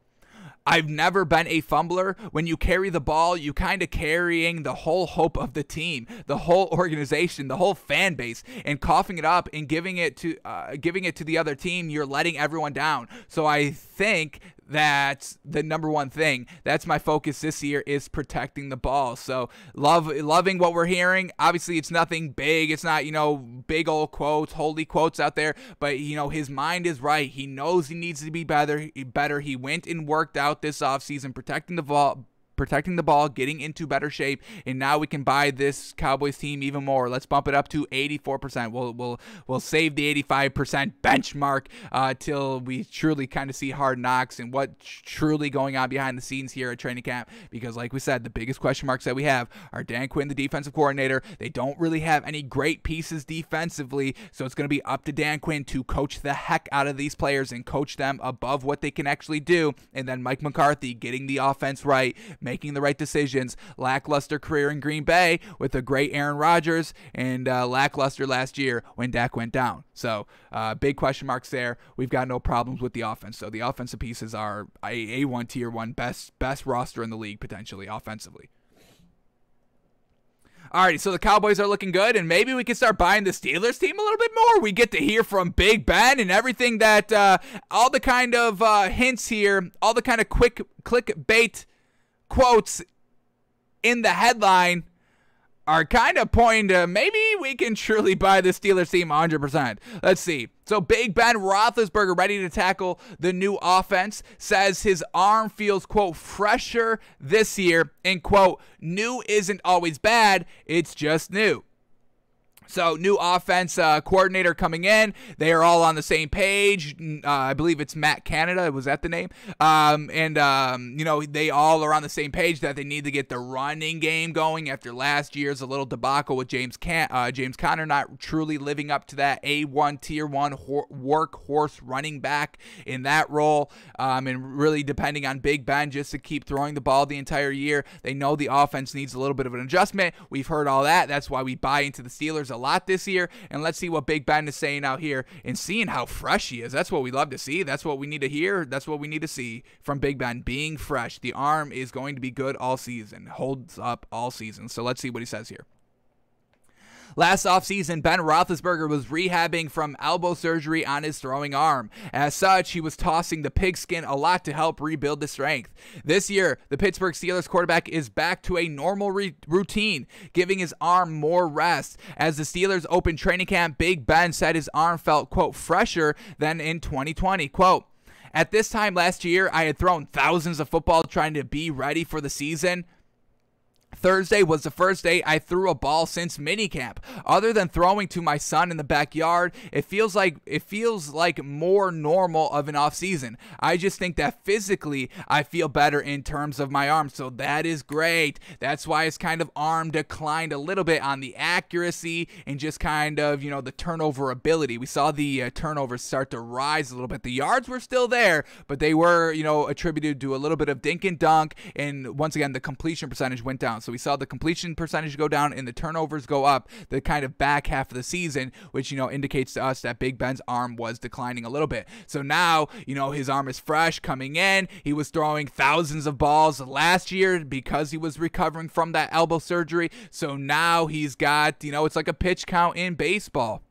I've never been a fumbler. When you carry the ball, you kind of carrying the whole hope of the team, the whole organization, the whole fan base, and coughing it up and giving it to the other team. You're letting everyone down. So I think that's the number one thing. That's my focus this year, is protecting the ball. So loving what we're hearing. Obviously, it's nothing big. It's not, big old quotes, holy quotes out there. But, his mind is right. He knows he needs to be better. He went and worked out this offseason, protecting the ball, getting into better shape, and now we can buy this Cowboys team even more. Let's bump it up to 84%. We'll save the 85% benchmark till we truly kind of see Hard Knocks and what's truly going on behind the scenes here at training camp. Because like we said, the biggest question marks that we have are Dan Quinn, the defensive coordinator. They don't really have any great pieces defensively, so it's going to be up to Dan Quinn to coach the heck out of these players and coach them above what they can actually do. And then Mike McCarthy getting the offense right, making the right decisions. Lackluster career in Green Bay with a great Aaron Rodgers, and lackluster last year when Dak went down. So big question marks there. We've got no problems with the offense. So the offensive pieces are A1 tier 1 best roster in the league potentially offensively. Alrighty, so the Cowboys are looking good, and maybe we can start buying the Steelers team a little bit more. We get to hear from Big Ben and everything that, all the kind of hints here, all the kind of quick clickbait quotes in the headline are kind of pointing to maybe we can truly buy the Steelers team 100%. Let's see. So Big Ben Roethlisberger ready to tackle the new offense, says his arm feels, quote, fresher this year, and, quote, new isn't always bad, it's just new. So new offense coordinator coming in. They are all on the same page. I believe it's Matt Canada. Was that the name? They all are on the same page that they need to get the running game going after last year's a little debacle with James Conner not truly living up to that A1 tier 1 workhorse running back in that role, and really depending on Big Ben just to keep throwing the ball the entire year. They know the offense needs a little bit of an adjustment. We've heard all that. That's why we buy into the Steelers a lot this year, and let's see what Big Ben is saying out here and seeing how fresh he is. That's what we love to see. That's what we need to hear. That's what we need to see from Big Ben, being fresh. The arm is going to be good all season, holds up all season. So let's see what he says here. Last offseason, Ben Roethlisberger was rehabbing from elbow surgery on his throwing arm. As such, he was tossing the pigskin a lot to help rebuild the strength. This year, the Pittsburgh Steelers quarterback is back to a normal routine, giving his arm more rest. As the Steelers opened training camp, Big Ben said his arm felt, quote, fresher than in 2020. Quote, at this time last year, I had thrown thousands of footballs trying to be ready for the season. Thursday was the first day I threw a ball since minicamp. Other than throwing to my son in the backyard, it feels like more normal of an off season. I just think that physically I feel better in terms of my arm, so that is great. That's why his kind of arm declined a little bit on the accuracy and just kind of, the turnover ability. We saw the turnovers start to rise a little bit. The yards were still there, but they were, attributed to a little bit of dink and dunk, and once again, the completion percentage went down. So we saw the completion percentage go down and the turnovers go up the kind of back half of the season, which, indicates to us that Big Ben's arm was declining a little bit. So now, his arm is fresh coming in. He was throwing thousands of balls last year because he was recovering from that elbow surgery. So now he's got, it's like a pitch count in baseball.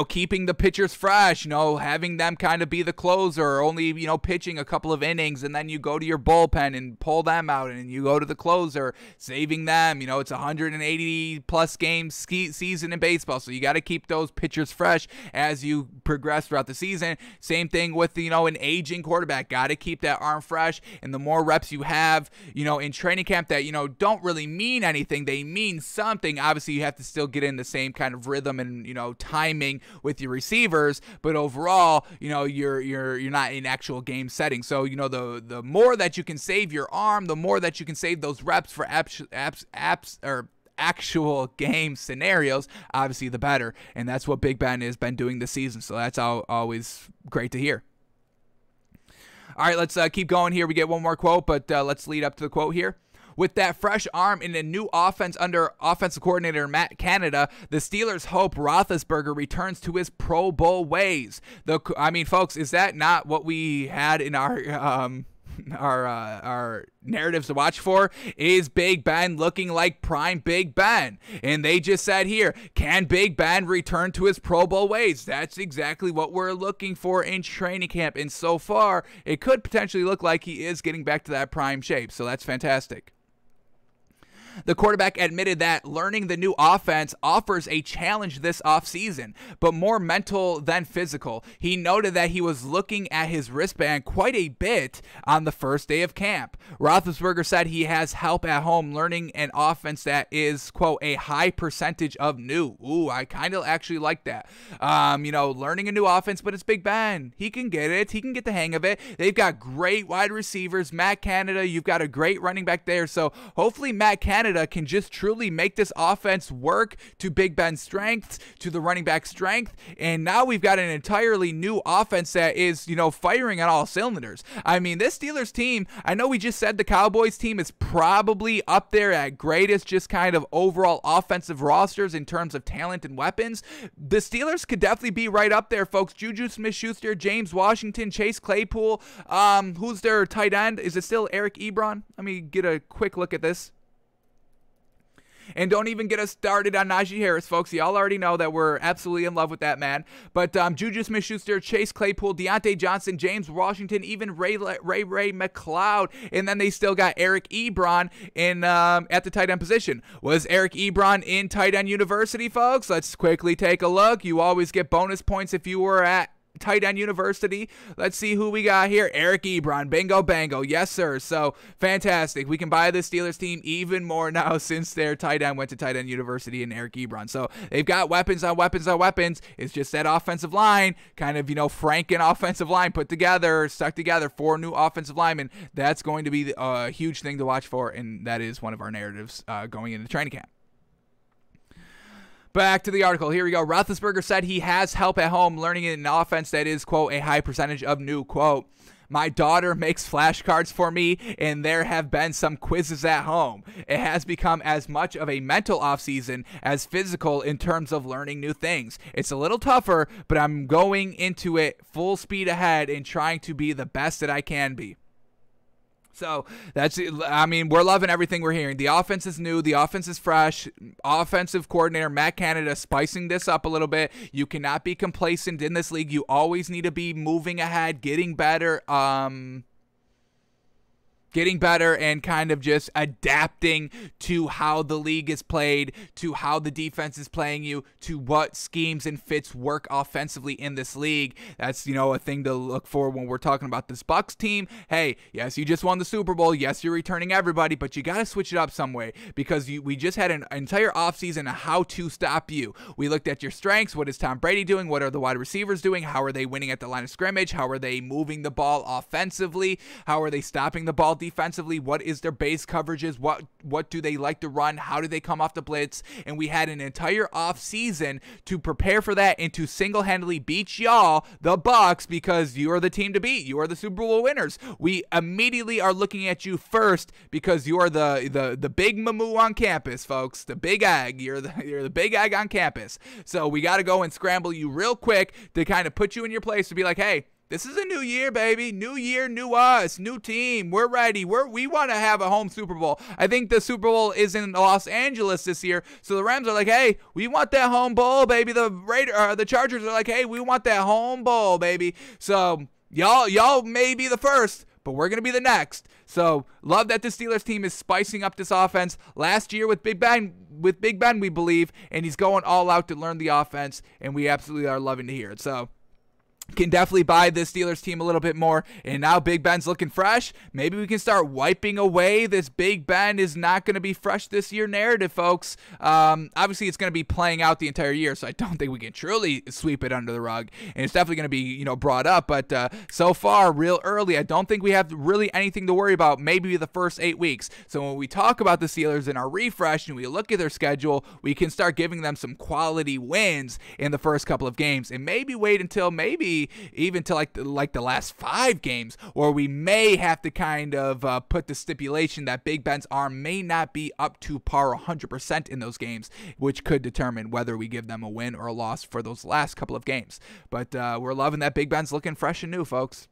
Keeping the pitchers fresh, having them kind of be the closer, only, pitching a couple of innings, and then you go to your bullpen and pull them out, and you go to the closer, saving them. It's a 180-plus game season in baseball, so you got to keep those pitchers fresh as you progress throughout the season. Same thing with, an aging quarterback. Got to keep that arm fresh, and the more reps you have, in training camp that, don't really mean anything. They mean something. Obviously, you have to still get in the same kind of rhythm and, timing with your receivers, but overall, you're not in actual game setting. So, the more that you can save your arm, the more that you can save those reps for actual game scenarios, obviously the better. And that's what Big Ben has been doing this season. So that's always great to hear. All right, let's keep going here. We get one more quote, but let's lead up to the quote here. With that fresh arm and a new offense under offensive coordinator Matt Canada, the Steelers hope Roethlisberger returns to his Pro Bowl ways. Folks, is that not what we had in our our narratives to watch for is Big Ben looking like prime Big Ben. And they just said here, can Big Ben return to his Pro Bowl ways? That's exactly what we're looking for in training camp. And so far, it could potentially look like he is getting back to that prime shape. So that's fantastic. The quarterback admitted that learning the new offense offers a challenge this offseason, but more mental than physical. He noted that he was looking at his wristband quite a bit on the first day of camp. Roethlisberger said he has help at home learning an offense that is, quote, a high percentage of new. Ooh, I kind of actually like that. Learning a new offense, but it's Big Ben. He can get it. He can get the hang of it. They've got great wide receivers. Matt Canada, you've got a great running back there. So hopefully Matt Canada can just truly make this offense work to Big Ben's strengths, to the running back strength, and now we've got an entirely new offense that is, firing on all cylinders. I mean, this Steelers team, I know we just said the Cowboys team is probably up there at greatest, just kind of overall offensive rosters in terms of talent and weapons. The Steelers could definitely be right up there, folks. Juju Smith-Schuster, James Washington, Chase Claypool. Who's their tight end? Is it still Eric Ebron? Let me get a quick look at this. And don't even get us started on Najee Harris, folks. Y'all already know that we're absolutely in love with that man. But Juju Smith-Schuster, Chase Claypool, Deontay Johnson, James Washington, even Ray McLeod. And then they still got Eric Ebron in at the tight end position. Was Eric Ebron in tight end university, folks? Let's quickly take a look. You always get bonus points if you were at tight end university. Let's see who we got here. Eric Ebron. Bingo bango. Yes, sir. So fantastic. We can buy the Steelers team even more now since their tight end went to tight end university and Eric Ebron. So they've got weapons on weapons on weapons. It's just that offensive line, kind of, Franken offensive line put together, stuck together, 4 new offensive linemen. That's going to be a huge thing to watch for, and that is one of our narratives going into training camp. Back to the article. Here we go. Roethlisberger said he has help at home learning an offense that is, quote, a high percentage of new, quote. My daughter makes flashcards for me, and there have been some quizzes at home. It has become as much of a mental offseason as physical in terms of learning new things. It's a little tougher, but I'm going into it full speed ahead and trying to be the best that I can be. So we're loving everything we're hearing. The offense is new. The offense is fresh. Offensive coordinator Matt Canada spicing this up a little bit. You cannot be complacent in this league. You always need to be moving ahead, getting better. Getting better and kind of just adapting to how the league is played, to how the defense is playing you, to what schemes and fits work offensively in this league. That's, a thing to look for when we're talking about this Bucs team. Hey, yes, you just won the Super Bowl. Yes, you're returning everybody, but you got to switch it up some way because we just had an entire offseason of how to stop you. We looked at your strengths. What is Tom Brady doing? What are the wide receivers doing? How are they winning at the line of scrimmage? How are they moving the ball offensively? How are they stopping the ball defensively? What is their base coverages? What do they like to run? How do they come off the blitz? And we had an entire off season to prepare for that and to single-handedly beat y'all, the Bucs, because you are the team to beat. You are the Super Bowl winners. We immediately are looking at you first because you are the big mamoo on campus, folks. The big egg. You're the big egg on campus. So we got to go and scramble you real quick to kind of put you in your place to be like, hey, this is a new year, baby. New year, new us, new team. We're ready. We want to have a home Super Bowl. I think the Super Bowl is in Los Angeles this year, so the Rams are like, hey, we want that home bowl, baby. The Chargers are like, hey, we want that home bowl, baby. So y'all may be the first, but we're going to be the next. So love that the Steelers team is spicing up this offense. Last year with Big Ben, we believe, and he's going all out to learn the offense, and we absolutely are loving to hear it. So can definitely buy this Steelers team a little bit more. And now Big Ben's looking fresh. Maybe we can start wiping away this Big Ben is not going to be fresh this year narrative, folks. Obviously, it's going to be playing out the entire year, so I don't think we can truly sweep it under the rug. And it's definitely going to be, brought up. But so far, real early, I don't think we have really anything to worry about maybe the first 8 weeks. So when we talk about the Steelers in our refresh and we look at their schedule, we can start giving them some quality wins in the first couple of games. And maybe wait until even to like the last 5 games, or we may have to kind of put the stipulation that Big Ben's arm may not be up to par 100% in those games, which could determine whether we give them a win or a loss for those last couple of games. But we're loving that Big Ben's looking fresh and new, folks.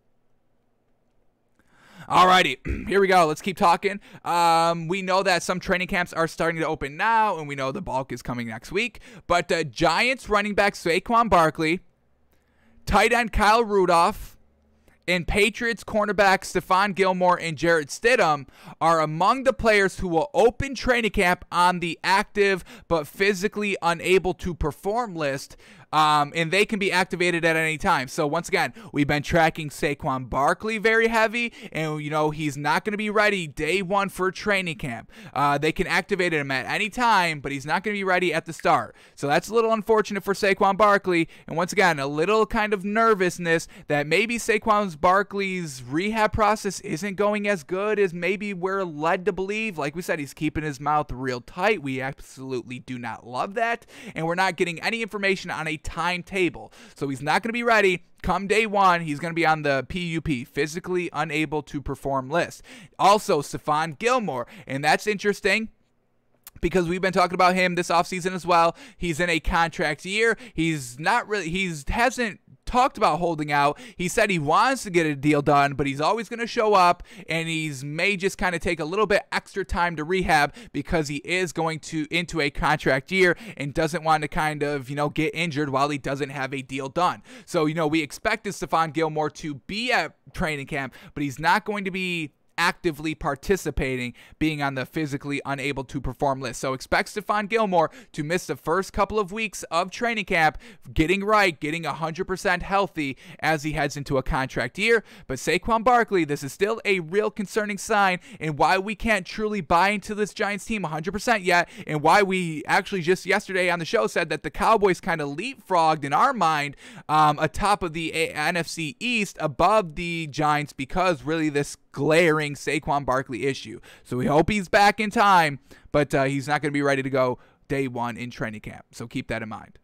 Alrighty, here we go. Let's keep talking. We know that some training camps are starting to open now, and we know the bulk is coming next week. But Giants running back Saquon Barkley, tight end Kyle Rudolph, and Patriots cornerback Stephon Gilmore and Jarrett Stidham are among the players who will open training camp on the active but physically unable to perform list. And they can be activated at any time. So once again, we've been tracking Saquon Barkley very heavy, and he's not going to be ready day one for training camp. They can activate him at any time, but he's not going to be ready at the start. So that's a little unfortunate for Saquon Barkley, and once again, a little kind of nervousness that maybe Saquon Barkley's rehab process isn't going as good as maybe we're led to believe. Like we said, he's keeping his mouth real tight. We absolutely do not love that, and we're not getting any information on a timetable. So he's not going to be ready come day one. He's going to be on the PUP, physically unable to perform list. Also, Stephon Gilmore, and that's interesting because we've been talking about him this offseason as well. He's in a contract year. He hasn't talked about holding out. He said he wants to get a deal done, but he's always going to show up, and he's may just kind of take a little bit extra time to rehab because he is going into a contract year and doesn't want to kind of, get injured while he doesn't have a deal done. So, we expected Stephon Gilmore to be at training camp, but he's not going to be actively participating, being on the physically unable to perform list. So expect Stephon Gilmore to miss the first couple of weeks of training camp, getting 100% healthy as he heads into a contract year. But Saquon Barkley, this is still a real concerning sign, and why we can't truly buy into this Giants team 100% yet, and why we actually just yesterday on the show said that the Cowboys kind of leapfrogged in our mind atop of the NFC East above the Giants because really this glaring Saquon Barkley issue. So we hope he's back in time, but he's not going to be ready to go day one in training camp. So keep that in mind.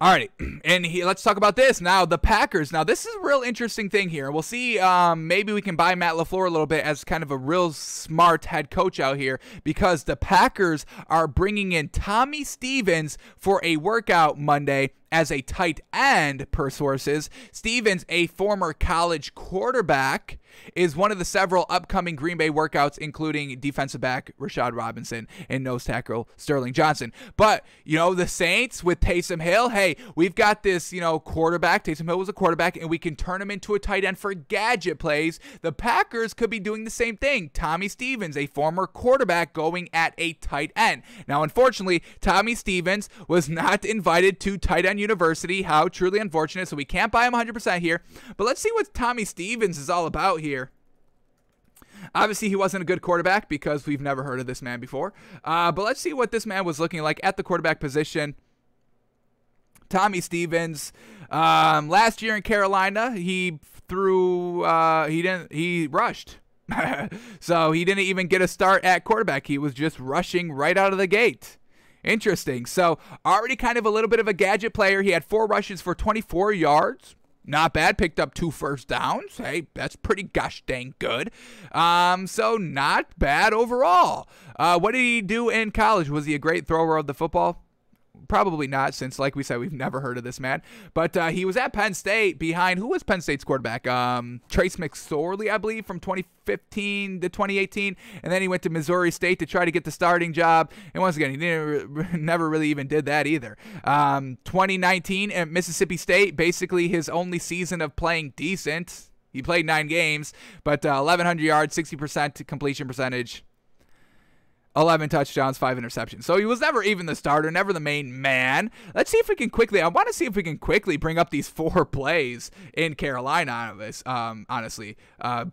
Alrighty, and let's talk about this now. The Packers. Now, this is a real interesting thing here. We'll see. Maybe we can buy Matt LaFleur a little bit as kind of a real smart head coach out here, because the Packers are bringing in Tommy Stevens for a workout Monday as a tight end, per sources. Stevens, a former college quarterback, is one of the several upcoming Green Bay workouts, including defensive back Rashad Robinson and nose tackle Sterling Johnson. But, the Saints with Taysom Hill, hey, we've got this, quarterback. Taysom Hill was a quarterback, and we can turn him into a tight end for gadget plays. The Packers could be doing the same thing. Tommy Stevens, a former quarterback, going at a tight end. Now, unfortunately, Tommy Stevens was not invited to tight end university. How truly unfortunate. So we can't buy him 100% here. But let's see what Tommy Stevens is all about here. Obviously, he wasn't a good quarterback because we've never heard of this man before. But let's see what this man was looking like at the quarterback position. Tommy Stevens, last year in Carolina, he rushed. So he didn't even get a start at quarterback. He was just rushing right out of the gate. Interesting. So already kind of a little bit of a gadget player. He had 4 rushes for 24 yards. Not bad. Picked up 2 first downs. Hey, that's pretty gosh dang good. So not bad overall. What did he do in college? Was he a great thrower of the football? Probably not, since, like we said, we've never heard of this man. But he was at Penn State behind, who was Penn State's quarterback? Trace McSorley, I believe, from 2015 to 2018. And then he went to Missouri State to try to get the starting job. And once again, he never really even did that either. 2019 at Mississippi State, basically his only season of playing decent. He played 9 games, but 1,100 yards, 60% completion percentage. 11 touchdowns, 5 interceptions. So he was never even the starter, never the main man. Let's see if we can quickly, I want to see if we can quickly bring up these 4 plays in Carolina. Honestly,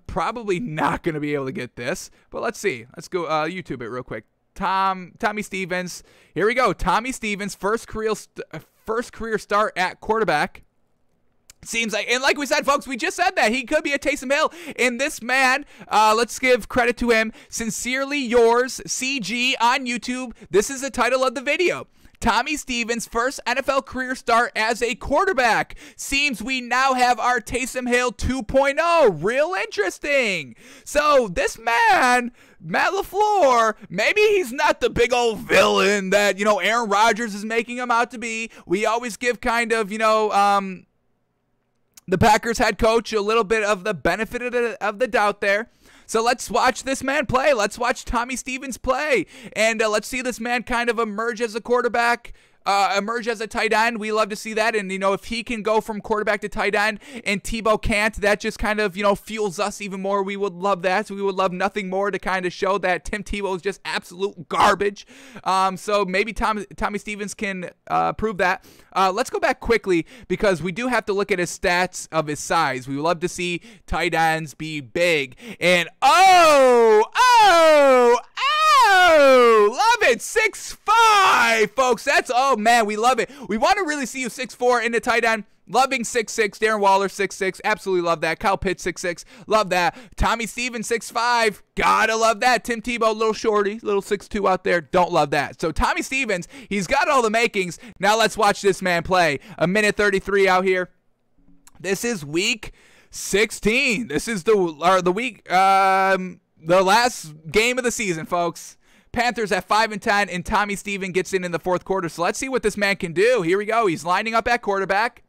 probably not going to be able to get this, but let's see. Let's go YouTube it real quick. Tommy Stevens. Here we go. Tommy Stevens, first career start at quarterback. Seems like, and like we said, folks, we just said that he could be a Taysom Hill. And this man, let's give credit to him. Sincerely yours, CG on YouTube. This is the title of the video. Tommy Stevens' first NFL career start as a quarterback. Seems we now have our Taysom Hill 2.0. Real interesting. So this man, Matt LaFleur, maybe he's not the big old villain that, Aaron Rodgers is making him out to be. We always give kind of, the Packers head coach a little bit of the benefit of the doubt there. So let's watch this man play. Let's watch Tommy Stevens play. And let's see this man kind of emerge as a quarterback, emerge as a tight end. We love to see that. And, if he can go from quarterback to tight end and Tebow can't, that just kind of, fuels us even more. We would love that. So we would love nothing more to kind of show that Tim Tebow is just absolute garbage. So maybe Tommy Stevens can prove that. Let's go back quickly because we do have to look at his stats of his size. We would love to see tight ends be big. And love it. 6'5", folks. Oh man, we love it. We want to really see you 6'4" in the tight end. Loving 6'6", Darren Waller 6'6", absolutely love that. Kyle Pitts 6'6", love that. Tommy Stevens 6'5", gotta love that. Tim Tebow, little shorty, little 6'2" out there, don't love that. So Tommy Stevens, he's got all the makings. Now let's watch this man play. A minute 33 out here. This is week 16. This is the last game of the season, folks. Panthers at 5-10, and Tommy Stevens gets in the fourth quarter. So let's see what this man can do. Here we go. He's lining up at quarterback.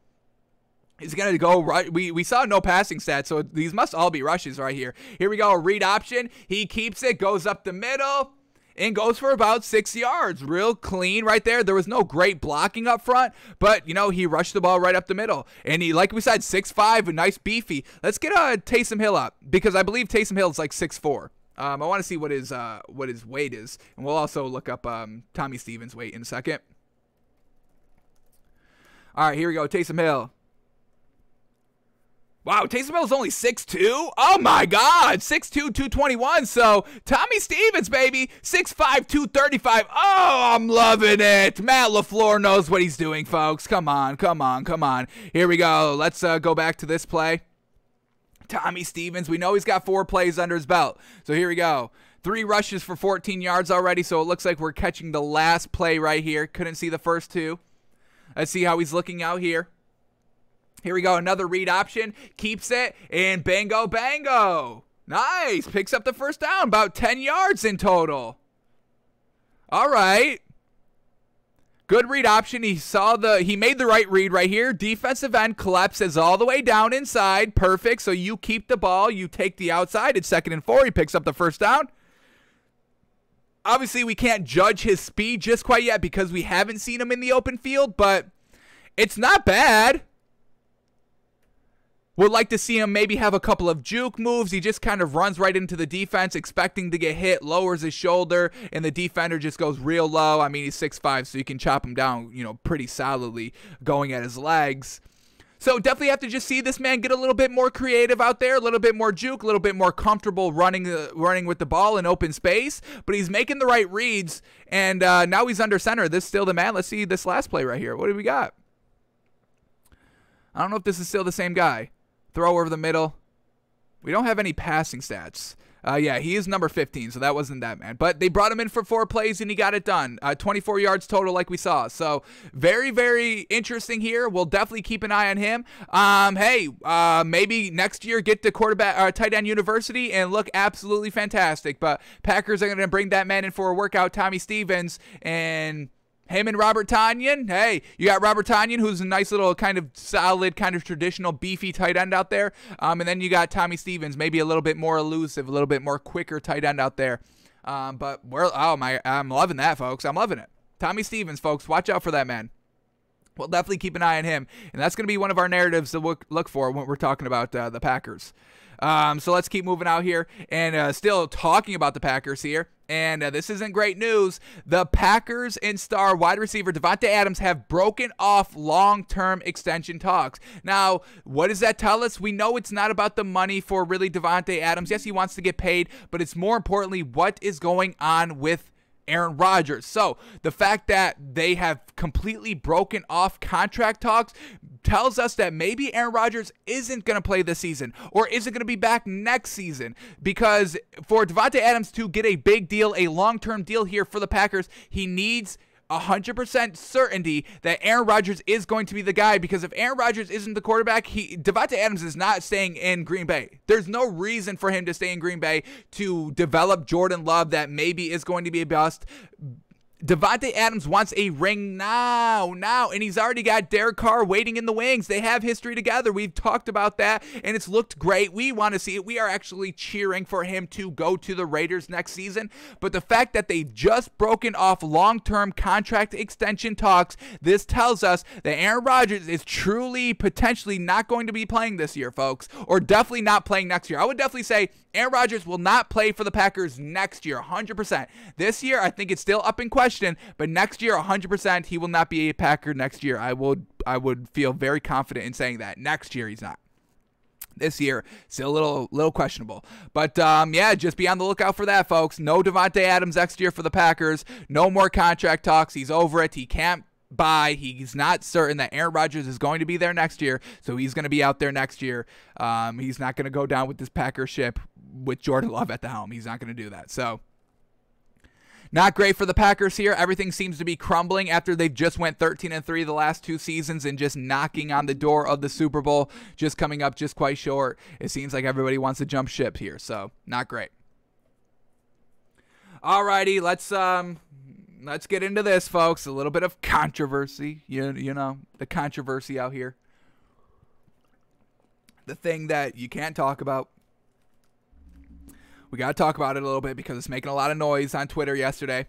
He's going to go right. We saw no passing stats, so these must all be rushes right here. Here we go. A read option. He keeps it, goes up the middle, and goes for about 6 yards. Real clean right there. There was no great blocking up front, but, he rushed the ball right up the middle. And he, like we said, 6'5", a nice beefy. Let's get Taysom Hill up because I believe Taysom Hill is like 6'4". I want to see what his weight is, and we'll also look up Tommy Stevens' weight in a second. All right, here we go. Taysom Hill. Wow, Taysom Hill is only 6'2". Oh my God, 6'2", 221. So Tommy Stevens, baby, 6'5", 235. Oh, I'm loving it. Matt LaFleur knows what he's doing, folks. Come on. Here we go. Let's go back to this play. Tommy Stevens, we know he's got 4 plays under his belt. So here we go. 3 rushes for 14 yards already, so it looks like we're catching the last play right here. Couldn't see the first 2. Let's see how he's looking out here. Here we go, another read option. Keeps it, and bango, bango. Nice, picks up the first down, about 10 yards in total. All right. Good read option. He made the right read right here. Defensive end collapses all the way down inside. Perfect. So you keep the ball. You take the outside. It's 2nd and 4. He picks up the first down. Obviously, we can't judge his speed just quite yet because we haven't seen him in the open field, but it's not bad. Would like to see him maybe have a couple of juke moves. He just kind of runs right into the defense, expecting to get hit, lowers his shoulder, and the defender just goes real low. I mean, he's 6'5", so you can chop him down, pretty solidly going at his legs. So definitely have to just see this man get a little bit more creative out there, a little bit more juke, a little bit more comfortable running with the ball in open space. But he's making the right reads, and now he's under center. This is still the man. Let's see this last play right here. What do we got? I don't know if this is still the same guy. Throw over the middle. We don't have any passing stats. Yeah, he is number 15, so that wasn't that man. But they brought him in for 4 plays, and he got it done. 24 yards total like we saw. So very, very interesting here. We'll definitely keep an eye on him. Maybe next year get to tight end university and look absolutely fantastic. But Packers are going to bring that man in for a workout, Tommy Stevens, and him and Robert Tonyan. Hey, you got Robert Tonyan, who's a nice little kind of solid, kind of traditional beefy tight end out there. And then you got Tommy Stevens, maybe a little bit more elusive, a little bit more quicker tight end out there. I'm loving that, folks. I'm loving it. Tommy Stevens, folks, watch out for that man. We'll definitely keep an eye on him. And that's going to be one of our narratives to look for when we're talking about the Packers. So let's keep moving out here and still talking about the Packers here. And this isn't great news. The Packers and star wide receiver Davante Adams have broken off long-term extension talks. Now, what does that tell us? We know it's not about the money for really Davante Adams. Yes, he wants to get paid, but it's more importantly what is going on with Aaron Rodgers. So the fact that they have completely broken off contract talks tells us that maybe Aaron Rodgers isn't going to play this season or isn't going to be back next season, because for Davante Adams to get a big deal, a long-term deal here for the Packers, he needs 100% certainty that Aaron Rodgers is going to be the guy, because if Aaron Rodgers isn't the quarterback, Davante Adams is not staying in Green Bay. There's no reason for him to stay in Green Bay to develop Jordan Love that maybe is going to be a bust. Davante Adams wants a ring now, and he's already got Derek Carr waiting in the wings. They have history together. We've talked about that, and it's looked great. We want to see it. We are actually cheering for him to go to the Raiders next season, but the fact that they've just broken off long-term contract extension talks, this tells us that Aaron Rodgers is truly, potentially not going to be playing this year, folks, or definitely not playing next year. I would definitely say Aaron Rodgers will not play for the Packers next year, 100%. This year, I think it's still up in question, but next year, 100%, he will not be a Packer next year. I would feel very confident in saying that. Next year, he's not. This year, still a little questionable. But, yeah, just be on the lookout for that, folks. No Davante Adams next year for the Packers. No more contract talks. He's over it. He can't buy. He's not certain that Aaron Rodgers is going to be there next year, so he's going to be out there next year. He's not going to go down with this Packer ship with Jordan Love at the helm. He's not going to do that. So, not great for the Packers here. Everything seems to be crumbling after they've just went 13-3 the last 2 seasons and just knocking on the door of the Super Bowl, just coming up just quite short. It seems like everybody wants to jump ship here, so not great. Alrighty, let's get into this, folks. A little bit of controversy. You know, the controversy out here. The thing that you can't talk about. We got to talk about it a little bit because it's making a lot of noise on Twitter yesterday.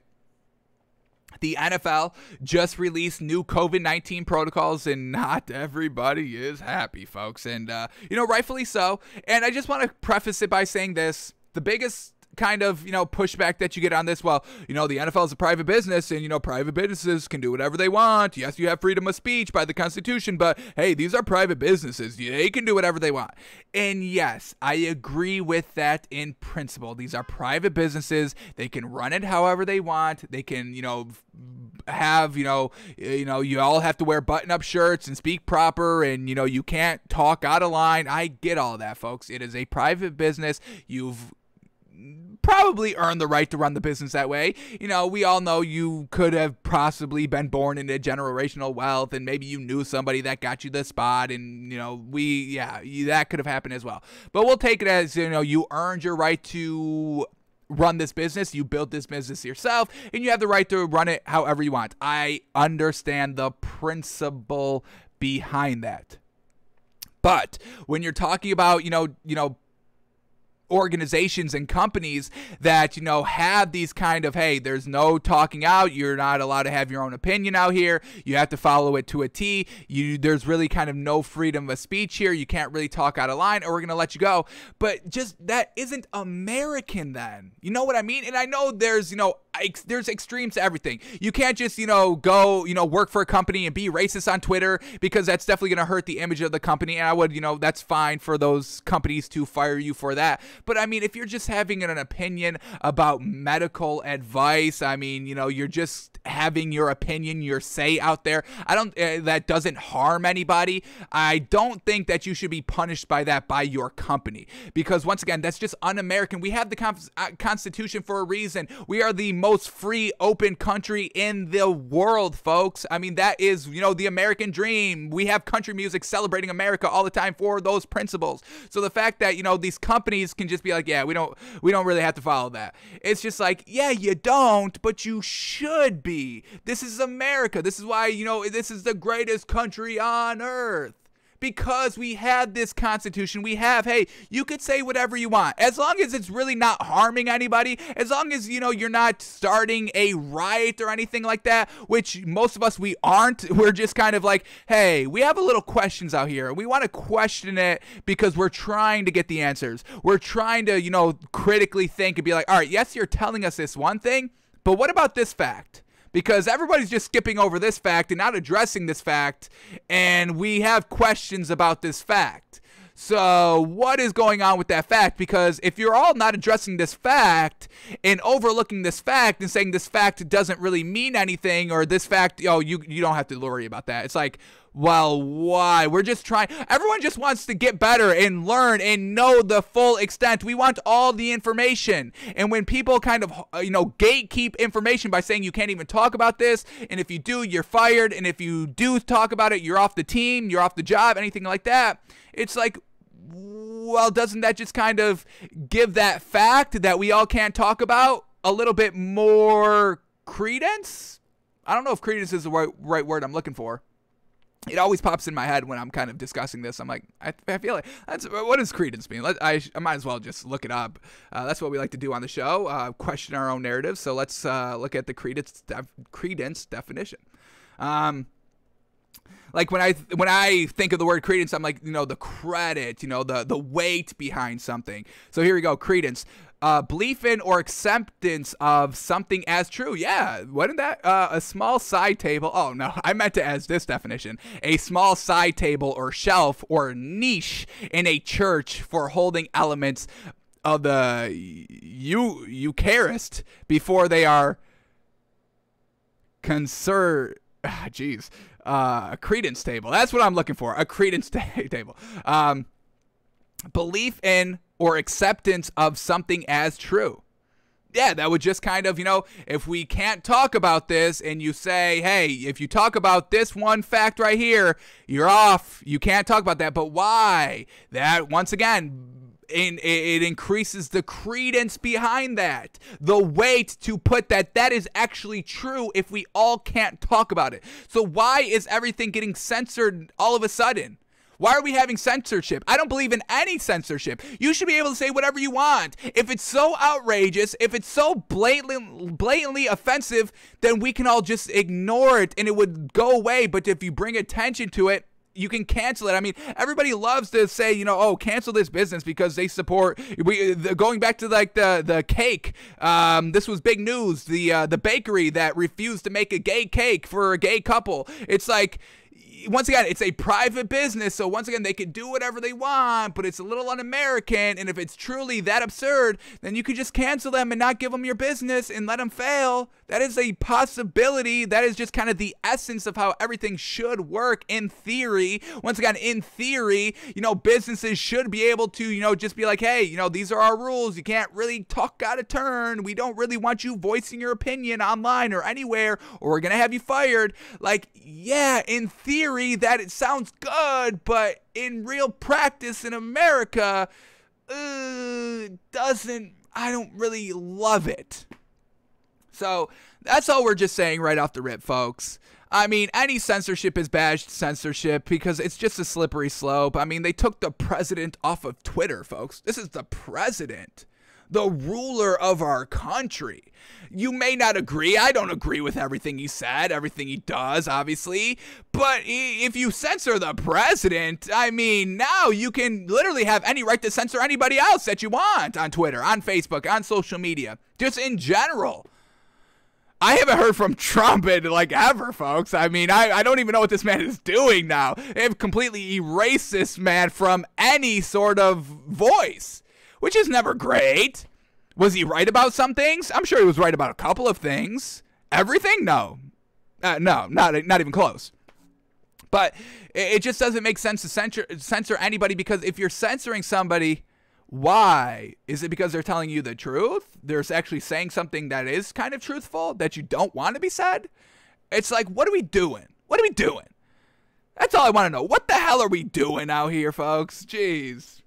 The NFL just released new COVID-19 protocols, and not everybody is happy, folks. And, rightfully so. And I just want to preface it by saying this. The biggest kind of, pushback that you get on this, well, the NFL is a private business, and, private businesses can do whatever they want. Yes, you have freedom of speech by the Constitution, but, hey, these are private businesses. They can do whatever they want. And, yes, I agree with that in principle. These are private businesses. They can run it however they want. They can, have, you all have to wear button-up shirts and speak proper, and, you can't talk out of line. I get all that, folks. It is a private business. You've probably earned the right to run the business that way. We all know you could have possibly been born into generational wealth, and maybe you knew somebody that got you the spot, and, that could have happened as well. But we'll take it as, you earned your right to run this business. You built this business yourself, and you have the right to run it however you want. I understand the principle behind that. But when you're talking about, organizations and companies that have these kind of, hey, there's no talking out, you're not allowed to have your own opinion out here, you have to follow it to a T, there's really kind of no freedom of speech here, you can't really talk out of line, or we're gonna let you go. But just that isn't American then, you know what I mean? And I know there's there's extremes to everything. You can't just go work for a company and be racist on Twitter, because that's definitely gonna hurt the image of the company, and I would that's fine for those companies to fire you for that. But I mean, if you're just having an opinion about medical advice, I mean, you're just having your opinion, your say out there. That doesn't harm anybody. I don't think that you should be punished by that by your company, because once again, that's just un-American. We have the Constitution for a reason. We are the most free, open country in the world, folks. I mean, that is, the American dream. We have country music celebrating America all the time for those principles. So the fact that, these companies can just be like, yeah, we don't really have to follow that. It's just like, yeah, you don't, but you should be. This is America. This is why, this is the greatest country on earth. Because we had this Constitution, we have, hey, you could say whatever you want, as long as it's really not harming anybody, as long as, you're not starting a riot or anything like that, which most of us, we aren't. We're just kind of like, hey, we have a little questions out here. We want to question it because we're trying to get the answers. We're trying to, critically think and be like, all right, yes, you're telling us this one thing, but what about this fact? Because everybody's just skipping over this fact and not addressing this fact, and we have questions about this fact. So what is going on with that fact? Because if you're all not addressing this fact and overlooking this fact and saying this fact doesn't really mean anything, or this fact, you don't have to worry about that. It's like, well, why? We're just trying. Everyone just wants to get better and learn and know the full extent. We want all the information. And when people kind of, gatekeep information by saying you can't even talk about this, and if you do, you're fired, and if you do talk about it, you're off the team, you're off the job, anything like that, it's like, well, doesn't that just kind of give that fact that we all can't talk about a little bit more credence. I don't know if credence is the right word I'm looking for. It always pops in my head when I'm kind of discussing this. I'm like, I feel like what does credence mean? I might as well just look it up. That's what we like to do on the show, question our own narratives. So let's look at the credence definition. Like when I think of the word credence, I'm like, the credit, the weight behind something. So here we go, credence. Belief in or acceptance of something as true. Yeah, wasn't that a small side table? Oh, no, I meant to as this definition. A small side table or shelf or niche in a church for holding elements of the Eucharist before they are a credence table. That's what I'm looking for, a credence table. Belief in or acceptance of something as true. Yeah, that would just kind of, if we can't talk about this and you say, hey, if you talk about this one fact right here, you're off. You can't talk about that. But why? That, once again, it increases the credence behind that, the weight to put that is actually true if we all can't talk about it. So why is everything getting censored all of a sudden? Why are we having censorship? I don't believe in any censorship. You should be able to say whatever you want. If it's so outrageous, if it's so blatantly offensive, then we can all just ignore it and it would go away. But if you bring attention to it, you can cancel it. I mean, everybody loves to say, cancel this business because they support. Going back to like the cake. This was big news. The bakery that refused to make a gay cake for a gay couple. It's like, once again, it's a private business, so once again, they can do whatever they want, but it's a little un-American, and if it's truly that absurd, then you could just cancel them and not give them your business and let them fail. That is a possibility. That is just kind of the essence of how everything should work in theory. Once again, in theory, businesses should be able to, just be like, hey, these are our rules. You can't really talk out of turn. We don't really want you voicing your opinion online or anywhere, or we're going to have you fired. Like, yeah, in theory, that it sounds good, but in real practice in America, I don't really love it. So that's all we're just saying right off the rip, folks. I mean, any censorship is bad censorship because it's just a slippery slope. I mean, they took the president off of Twitter, folks. This is the president, the ruler of our country. You may not agree. I don't agree with everything he said, everything he does, obviously. But if you censor the president, I mean, now you can literally have any right to censor anybody else that you want on Twitter, on Facebook, on social media, just in general. I haven't heard from Trump in ever, folks. I mean, I don't even know what this man is doing now. They've completely erased this man from any sort of voice, which is never great. Was he right about some things? I'm sure he was right about a couple of things. Everything? No. No, not even close. But it just doesn't make sense to censor anybody, because if you're censoring somebody, why? Is it because they're telling you the truth? They're actually saying something that is kind of truthful that you don't want to be said? It's like, what are we doing? What are we doing? That's all I want to know. What the hell are we doing out here, folks? Jeez.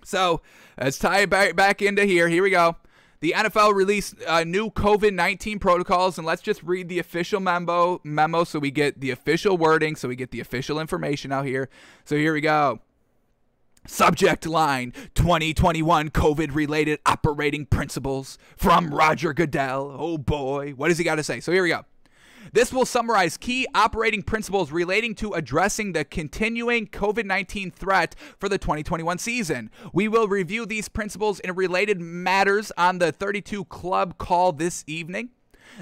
So let's tie it back into here. Here we go. The NFL released new COVID-19 protocols, and let's just read the official memo so we get the official wording, so we get the official information out here. So here we go. Subject line, 2021 COVID-related operating principles from Roger Goodell. Oh boy, what does he got to say? So here we go. This will summarize key operating principles relating to addressing the continuing COVID-19 threat for the 2021 season. We will review these principles and related matters on the 32 Club call this evening.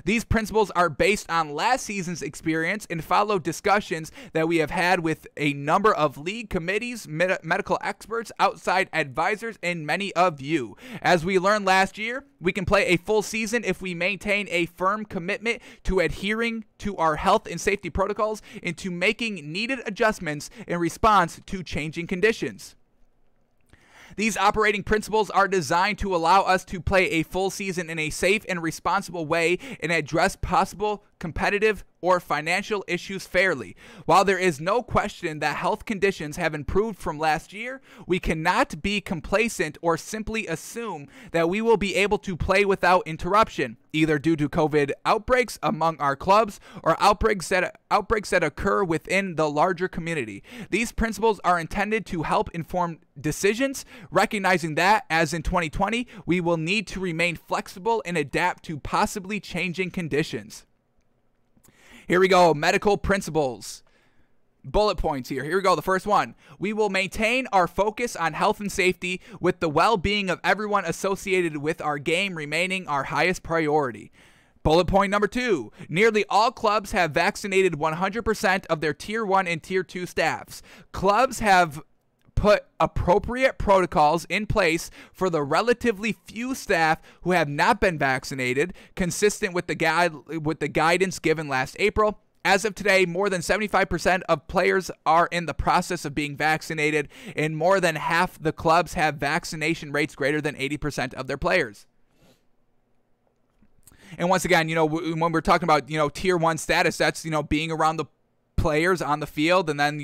These principles are based on last season's experience and follow discussions that we have had with a number of league committees, medical experts, outside advisors, and many of you. As we learned last year, we can play a full season if we maintain a firm commitment to adhering to our health and safety protocols and to making needed adjustments in response to changing conditions. These operating principles are designed to allow us to play a full season in a safe and responsible way and address possible competitive, or financial issues fairly. While there is no question that health conditions have improved from last year, we cannot be complacent or simply assume that we will be able to play without interruption, either due to COVID outbreaks among our clubs or outbreaks that occur within the larger community. These principles are intended to help inform decisions, recognizing that, as in 2020, we will need to remain flexible and adapt to possibly changing conditions. Here we go, medical principles. Bullet points here. Here we go. The first one. We will maintain our focus on health and safety, with the well-being of everyone associated with our game remaining our highest priority. Bullet point number 2. Nearly all clubs have vaccinated 100% of their Tier 1 and Tier 2 staffs. Clubs have put appropriate protocols in place for the relatively few staff who have not been vaccinated, consistent with the guidance given last April. As of today, more than 75% of players are in the process of being vaccinated, and more than half the clubs have vaccination rates greater than 80% of their players. And once again, when we're talking about, Tier 1 status, that's, being around the players on the field, and then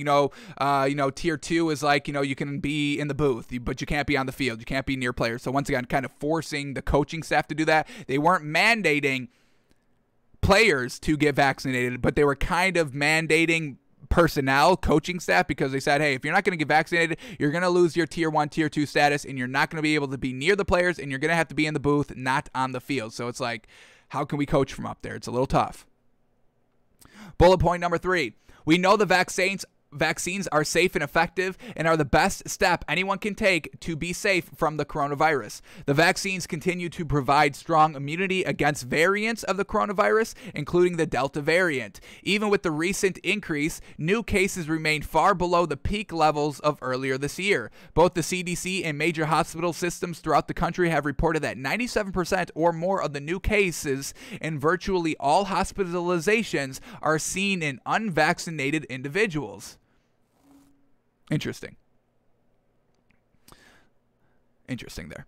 Tier 2 is like, you can be in the booth, but you can't be on the field, you can't be near players. So once again, kind of forcing the coaching staff to do that. They weren't mandating players to get vaccinated, but they were kind of mandating personnel, coaching staff, because they said, hey, if you're not going to get vaccinated, you're going to lose your Tier 1, Tier 2 status, and you're not going to be able to be near the players, and you're going to have to be in the booth, not on the field. So it's like, how can we coach from up there? It's a little tough. Bullet point number 3. We know the vaccines are safe and effective and are the best step anyone can take to be safe from the coronavirus. The vaccines continue to provide strong immunity against variants of the coronavirus, including the Delta variant. Even with the recent increase, new cases remain far below the peak levels of earlier this year. Both the CDC and major hospital systems throughout the country have reported that 97% or more of the new cases and virtually all hospitalizations are seen in unvaccinated individuals. Interesting there.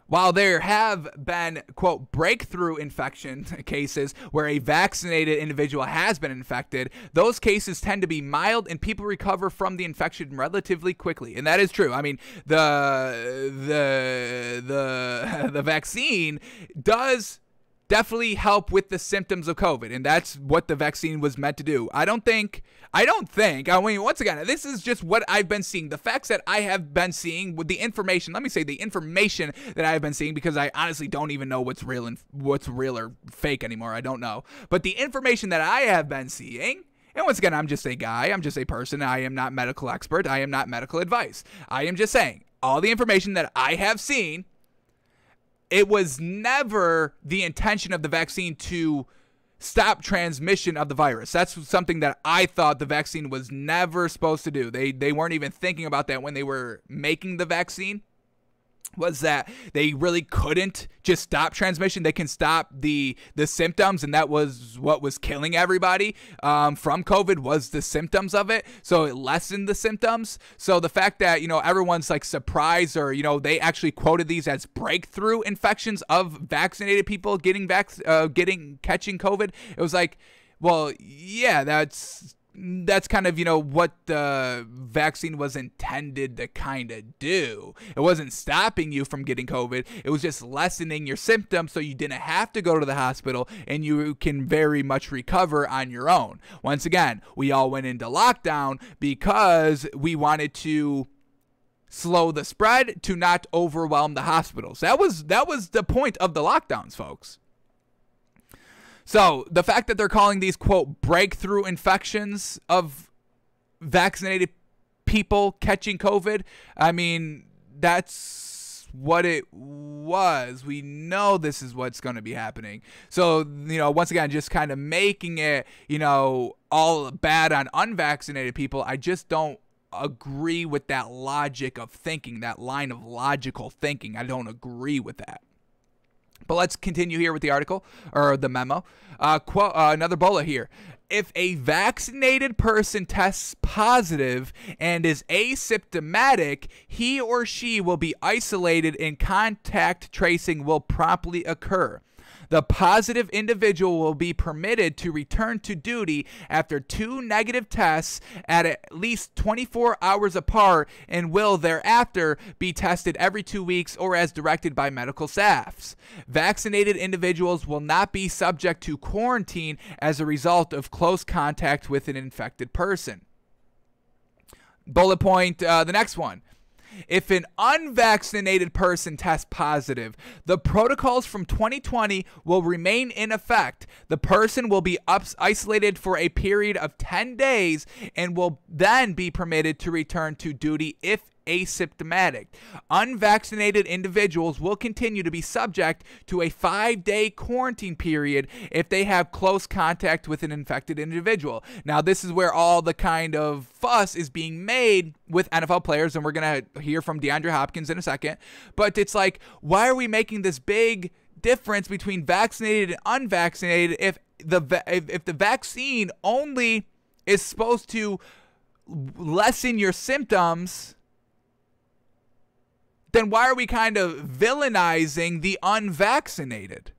While there have been, quote, breakthrough infection cases where a vaccinated individual has been infected, those cases tend to be mild and people recover from the infection relatively quickly. And that is true. I mean, the vaccine does definitely help with the symptoms of COVID, and that's what the vaccine was meant to do. I mean, once again, this is just what I've been seeing. The facts that I have been seeing with the information, the information that I have been seeing, because I honestly don't even know what's real or fake anymore. I don't know. But the information that I have been seeing, and once again, I'm just a guy, I'm just a person, I am not medical expert, I am not medical advice. I am just saying, all the information that I have seen, it was never the intention of the vaccine to stop transmission of the virus. That's something that I thought the vaccine was never supposed to do. They weren't even thinking about that when they were making the vaccine, was that they really couldn't just stop transmission. They can stop the symptoms, and that was what was killing everybody from COVID, was the symptoms of it. So it lessened the symptoms. So the fact that, everyone's like surprised, or, they actually quoted these as breakthrough infections of vaccinated people catching COVID. It was like, well, yeah, that's kind of, what the vaccine was intended to kind of do. It wasn't stopping you from getting COVID. It was just lessening your symptoms so you didn't have to go to the hospital, and you can very much recover on your own. Once again, we all went into lockdown because we wanted to slow the spread to not overwhelm the hospitals. That was the point of the lockdowns, folks. So the fact that they're calling these, quote, breakthrough infections of vaccinated people catching COVID, I mean, that's what it was. We know this is what's going to be happening. So, once again, just kind of making it, all bad on unvaccinated people, I just don't agree with that logic of thinking, that line of logical thinking. I don't agree with that. But let's continue here with the article, or the memo. Another bullet here. If a vaccinated person tests positive and is asymptomatic, he or she will be isolated and contact tracing will promptly occur. The positive individual will be permitted to return to duty after 2 negative tests at least 24 hours apart and will thereafter be tested every 2 weeks or as directed by medical staffs. Vaccinated individuals will not be subject to quarantine as a result of close contact with an infected person. Bullet point, the next one. If an unvaccinated person tests positive, the protocols from 2020 will remain in effect. The person will be isolated for a period of 10 days and will then be permitted to return to duty if asymptomatic. Unvaccinated individuals will continue to be subject to a 5-day quarantine period if they have close contact with an infected individual. Now, this is where all the kind of fuss is being made with NFL players, and we're going to hear from DeAndre Hopkins in a second. But it's like, why are we making this big difference between vaccinated and unvaccinated if the vaccine only is supposed to lessen your symptoms? Then why are we kind of villainizing the unvaccinated?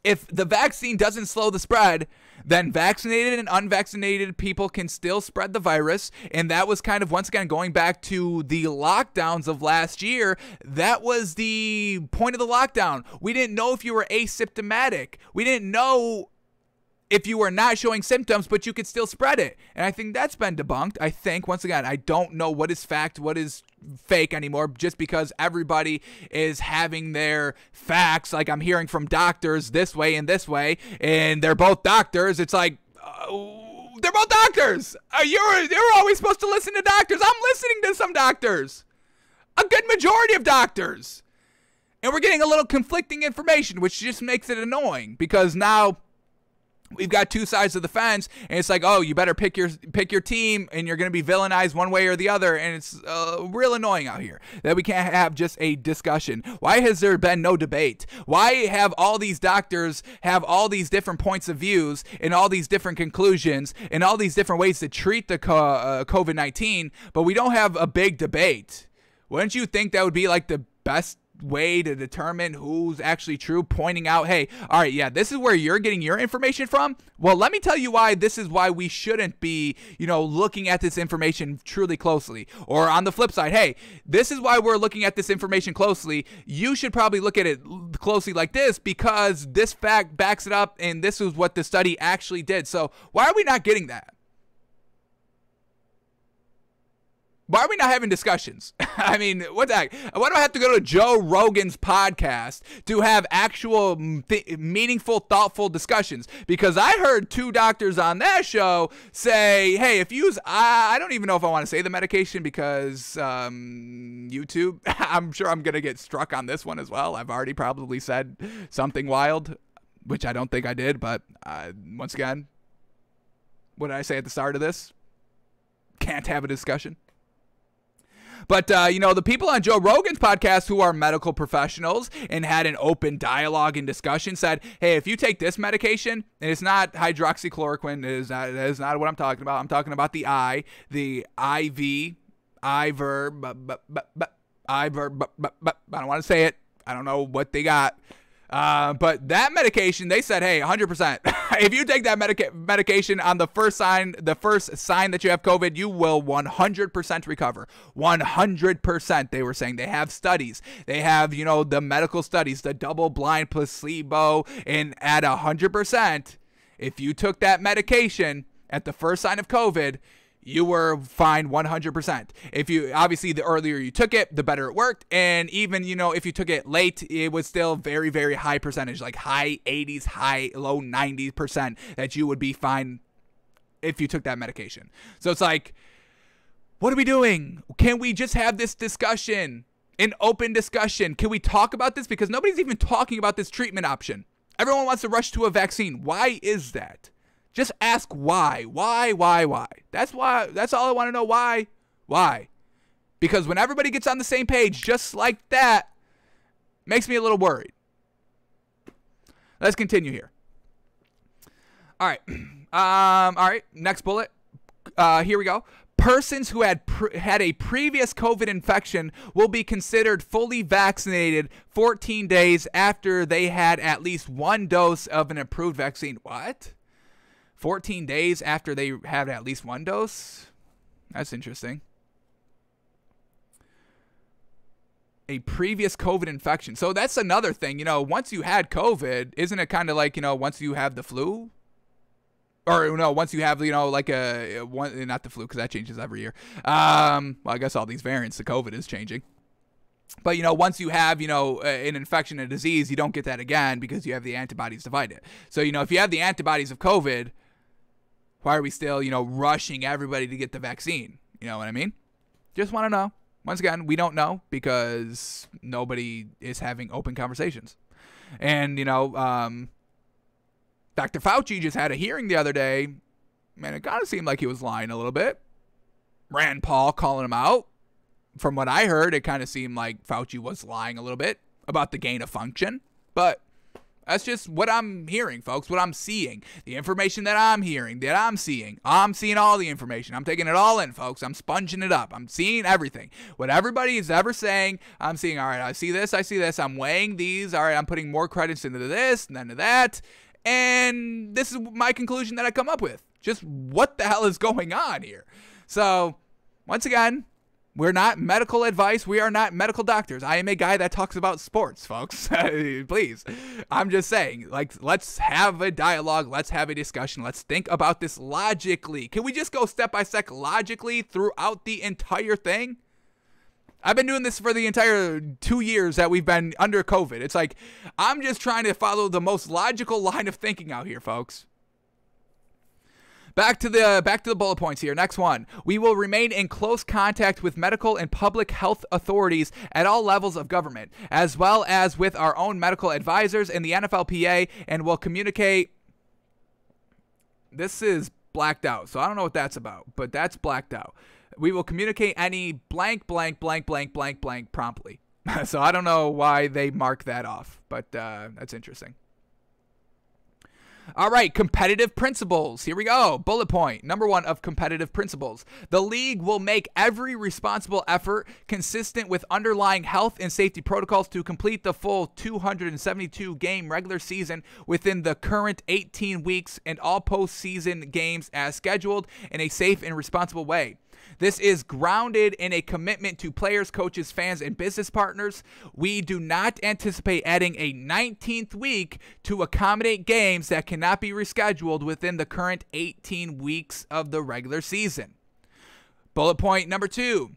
If the vaccine doesn't slow the spread, then vaccinated and unvaccinated people can still spread the virus. And that was kind of, once again, going back to the lockdowns of last year, that was the point of the lockdown. We didn't know if you were asymptomatic. We didn't know if you were not showing symptoms, but you could still spread it. And I think that's been debunked. I think, once again, I don't know what is fact, what is fake anymore, just because everybody is having their facts. Like, I'm hearing from doctors this way, and they're both doctors. It's like, they're both doctors. You're always supposed to listen to doctors. I'm listening to some doctors, a good majority of doctors. And we're getting a little conflicting information, which just makes it annoying, because now we've got two sides of the fence, and it's like, oh, you better pick your team, and you're going to be villainized one way or the other, and it's real annoying out here that we can't have just a discussion. Why has there been no debate? Why have all these doctors have all these different points of views and all these different conclusions and all these different ways to treat the COVID-19, but we don't have a big debate? Wouldn't you think that would be like the best way to determine who's actually true, pointing out, hey, all right, yeah, this is where you're getting your information from? Well, let me tell you why this is why we shouldn't be, looking at this information truly closely. Or on the flip side, hey, this is why we're looking at this information closely. You should probably look at it closely like this, because this fact backs it up, and this is what the study actually did. So why are we not getting that? Why are we not having discussions? I mean, what the heck? Why do I have to go to Joe Rogan's podcast to have actual meaningful, thoughtful discussions? Because I heard two doctors on that show say, hey, if you use, I don't even know if I want to say the medication because YouTube, I'm sure I'm going to get struck on this one as well. I've already probably said something wild, which I don't think I did. But once again, what did I say at the start of this? Can't have a discussion. But, the people on Joe Rogan's podcast who are medical professionals and had an open dialogue and discussion said, hey, if you take this medication, and it's not hydroxychloroquine, that is not what I'm talking about. I'm talking about the IV, I don't want to say it. I don't know what they got. But that medication, they said, hey, 100%. If you take that medication on the first sign that you have COVID, you will 100% recover. 100%, they were saying. They have studies. They have, the medical studies, the double-blind placebo, and at 100%, if you took that medication at the first sign of COVID, you were fine 100%. If you, obviously, the earlier you took it, the better it worked. And even, if you took it late, it was still very, very high percentage, like high 80s, low 90% that you would be fine if you took that medication. So it's like, what are we doing? Can we just have this discussion, an open discussion? Can we talk about this? Because nobody's even talking about this treatment option. Everyone wants to rush to a vaccine. Why is that? Just ask why. Why? That's why. That's all I want to know. Why? Why? Because when everybody gets on the same page, just like that, makes me a little worried. Let's continue here. All right. All right. Next bullet. Here we go. Persons who had a previous COVID infection will be considered fully vaccinated 14 days after they had at least one dose of an approved vaccine. What? 14 days after they had at least one dose? That's interesting. A previous COVID infection. So that's another thing. Once you had COVID, isn't it kind of like, once you have the flu? Or no, once you have, like not the flu, because that changes every year. Well, I guess all these variants, the COVID is changing. But, once you have, an infection, a disease, you don't get that again because you have the antibodies to fight it. So, if you have the antibodies of COVID, why are we still, rushing everybody to get the vaccine? You know what I mean? Just want to know. Once again, we don't know because nobody is having open conversations. And, Dr. Fauci just had a hearing the other day. Man, it kind of seemed like he was lying a little bit. Rand Paul calling him out. From what I heard, it kind of seemed like Fauci was lying a little bit about the gain of function. But that's just what I'm hearing, folks, what I'm seeing. The information that I'm hearing, that I'm seeing. I'm seeing all the information. I'm taking it all in, folks. I'm sponging it up. I'm seeing everything. What everybody is ever saying, I'm seeing, all right, I see this. I'm weighing these. All right, I'm putting more credits into this and then to that. And this is my conclusion that I come up with. Just what the hell is going on here? So, once again, we're not medical advice. We are not medical doctors. I am a guy that talks about sports, folks. Please. I'm just saying, let's have a dialogue. Let's have a discussion. Let's think about this logically. Can we just go step by step logically throughout the entire thing? I've been doing this for the entire 2 years that we've been under COVID. It's like, I'm just trying to follow the most logical line of thinking out here, folks. Back to the bullet points here. Next one. We will remain in close contact with medical and public health authorities at all levels of government, as well as with our own medical advisors and the NFLPA, and will communicate. This is blacked out, so I don't know what that's about, but that's blacked out. We will communicate any blank, blank, blank, blank, blank, blank promptly. So I don't know why they mark that off, but that's interesting. All right, competitive principles. Here we go. Bullet point number 1 of competitive principles. The league will make every responsible effort consistent with underlying health and safety protocols to complete the full 272-game regular season within the current 18 weeks and all postseason games as scheduled in a safe and responsible way. This is grounded in a commitment to players, coaches, fans, and business partners. We do not anticipate adding a 19th week to accommodate games that cannot be rescheduled within the current 18 weeks of the regular season. Bullet point number 2.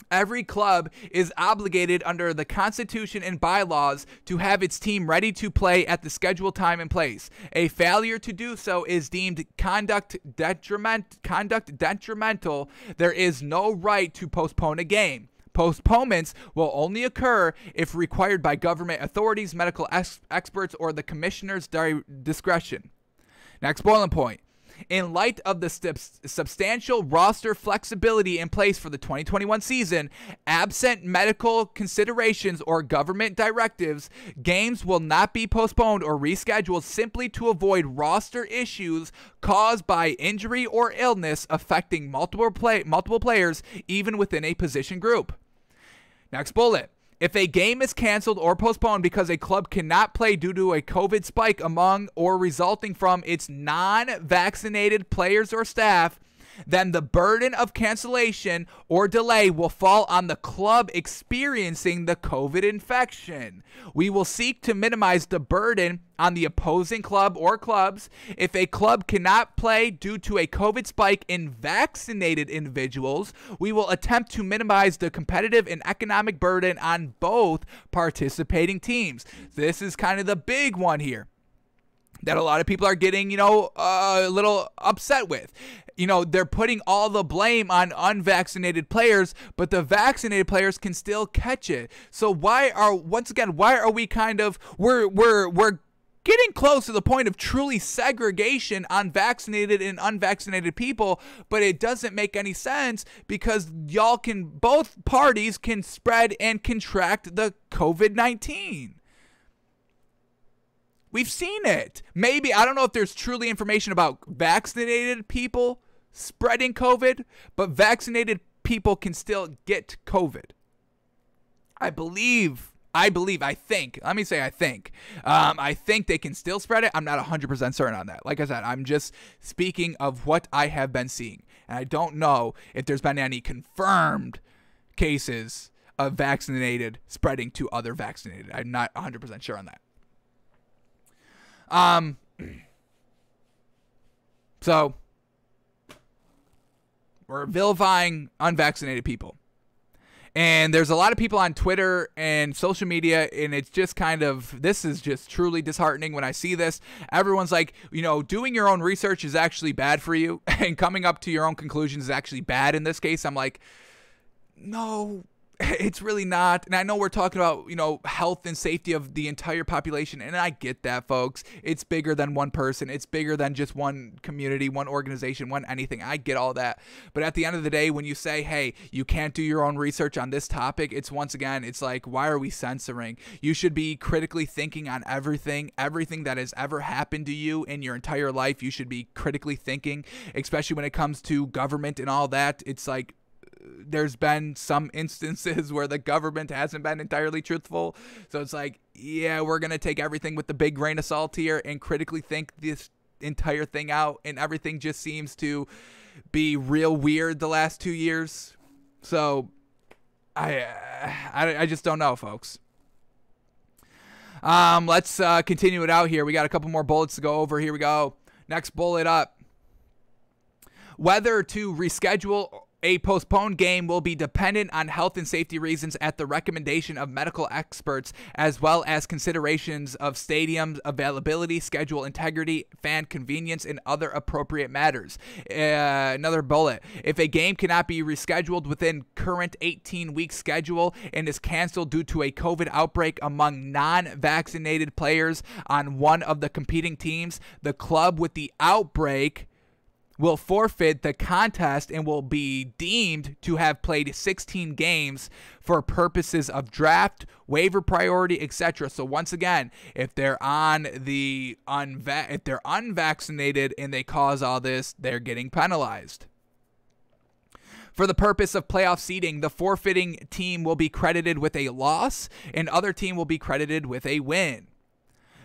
Every club is obligated under the Constitution and bylaws to have its team ready to play at the scheduled time and place. A failure to do so is deemed conduct detrimental. There is no right to postpone a game. Postponements will only occur if required by government authorities, medical experts, or the commissioner's discretion. Next bullet point. In light of the substantial roster flexibility in place for the 2021 season, absent medical considerations or government directives, games will not be postponed or rescheduled simply to avoid roster issues caused by injury or illness affecting multiple players, even within a position group. Next bullet. If a game is canceled or postponed because a club cannot play due to a COVID spike among or resulting from its non-vaccinated players or staff, then the burden of cancellation or delay will fall on the club experiencing the COVID infection. We will seek to minimize the burden on the opposing club or clubs. If a club cannot play due to a COVID spike in vaccinated individuals, we will attempt to minimize the competitive and economic burden on both participating teams. This is kind of the big one here that a lot of people are getting, a little upset with. They're putting all the blame on unvaccinated players, but the vaccinated players can still catch it. So why are we we're getting close to the point of truly segregation on vaccinated and unvaccinated people, but it doesn't make any sense because both parties can spread and contract the COVID-19. We've seen it. Maybe, I don't know if there's truly information about vaccinated people spreading COVID, but vaccinated people can still get COVID. I think they can still spread it. I'm not 100% certain on that. Like I said, I'm just speaking of what I have been seeing. And I don't know if there's been any confirmed cases of vaccinated spreading to other vaccinated. I'm not 100% sure on that. So we're vilifying unvaccinated people. And there's a lot of people on Twitter and social media, and it's just this is just truly disheartening when I see this. Everyone's like, doing your own research is actually bad for you, and coming up to your own conclusions is actually bad in this case. I'm like, no, it's really not. And I know we're talking about, health and safety of the entire population, and I get that, folks. It's bigger than one person. It's bigger than just one community, one organization, one anything. I get all that. But at the end of the day, when you say, hey, you can't do your own research on this topic, it's like, why are we censoring? You should be critically thinking on everything that has ever happened to you in your entire life. You should be critically thinking, especially when it comes to government and all that. It's like, there's been some instances where the government hasn't been entirely truthful. So it's like, yeah, we're going to take everything with the big grain of salt here and critically think this entire thing out. And everything just seems to be real weird the last 2 years. So I just don't know, folks. Let's continue it out here. We got a couple more bullets to go over. Here we go. Next bullet up. Whether to reschedule a postponed game will be dependent on health and safety reasons at the recommendation of medical experts, as well as considerations of stadium availability, schedule integrity, fan convenience, and other appropriate matters. Another bullet. If a game cannot be rescheduled within current 18-week schedule and is canceled due to a COVID outbreak among non-vaccinated players on one of the competing teams, the club with the outbreak will forfeit the contest and will be deemed to have played 16 games for purposes of draft, waiver priority, etc. So once again, if they're unvaccinated and they cause all this, they're getting penalized. For the purpose of playoff seeding, the forfeiting team will be credited with a loss and other team will be credited with a win.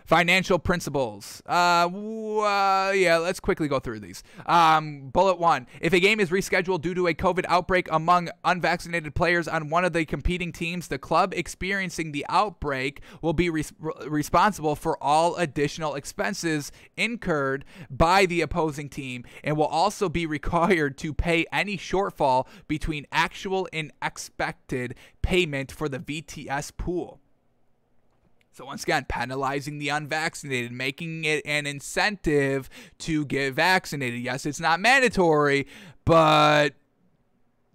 Financial principles. Let's quickly go through these. Bullet 1. If a game is rescheduled due to a COVID outbreak among unvaccinated players on one of the competing teams, the club experiencing the outbreak will be responsible for all additional expenses incurred by the opposing team and will also be required to pay any shortfall between actual and expected payment for the VTS pool. So once again, penalizing the unvaccinated, making it an incentive to get vaccinated. Yes, it's not mandatory, but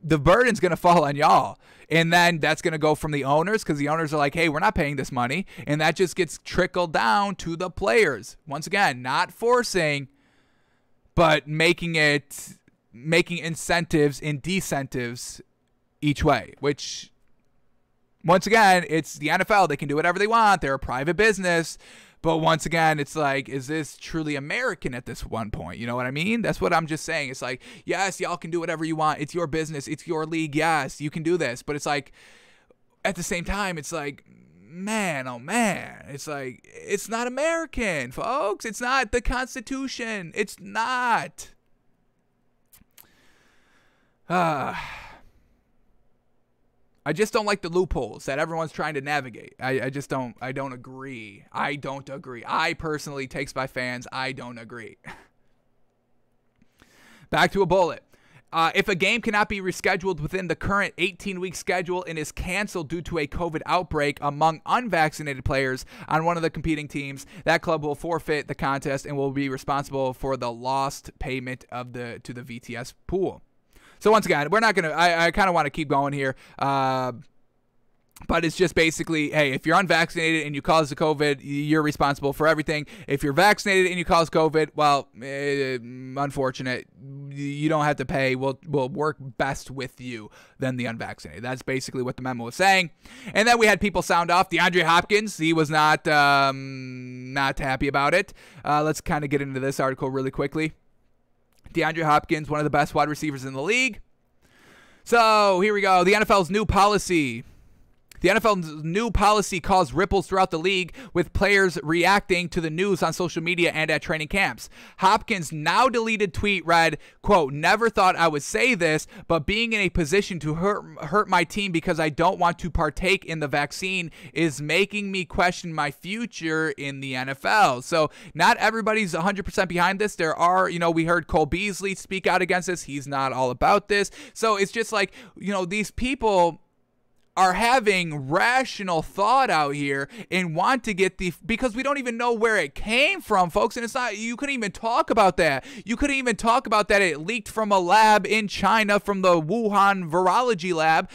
the burden's going to fall on y'all. And then that's going to go from the owners because the owners are like, hey, we're not paying this money. And that just gets trickled down to the players. Once again, not forcing, but making incentives and disincentives each way, which... Once again, it's the NFL. They can do whatever they want. They're a private business. But once again, it's like, is this truly American at this one point? You know what I mean? That's what I'm just saying. It's like, yes, y'all can do whatever you want. It's your business. It's your league. Yes, you can do this. But it's like, at the same time, it's like, man, oh man. It's like, it's not American, folks. It's not the Constitution. It's not. I just don't like the loopholes that everyone's trying to navigate. I don't agree. I personally, takes by fans, I don't agree. Back to a bullet. If a game cannot be rescheduled within the current 18-week schedule and is canceled due to a COVID outbreak among unvaccinated players on one of the competing teams, that club will forfeit the contest and will be responsible for the lost payment to the VTS pool. So once again, we're not going to, I kind of want to keep going here, but it's just basically, hey, if you're unvaccinated and you cause the COVID, you're responsible for everything. If you're vaccinated and you cause COVID, well, unfortunate, you don't have to pay. We'll work best with you than the unvaccinated. That's basically what the memo was saying. And then we had people sound off. DeAndre Hopkins, he was not happy about it. Let's kind of get into this article really quickly. DeAndre Hopkins, one of the best wide receivers in the league. So here we go. The NFL's new policy. The NFL's new policy caused ripples throughout the league, with players reacting to the news on social media and at training camps. Hopkins' now deleted tweet read, quote, "Never thought I would say this, but being in a position to hurt my team because I don't want to partake in the vaccine is making me question my future in the NFL." So not everybody's 100% behind this. There are, we heard Cole Beasley speak out against this. He's not all about this. So it's just like, these people are having rational thought out here and want to get because we don't even know where it came from, folks. And it's not, you couldn't even talk about that. You couldn't even talk about that. It leaked from a lab in China, from the Wuhan virology lab,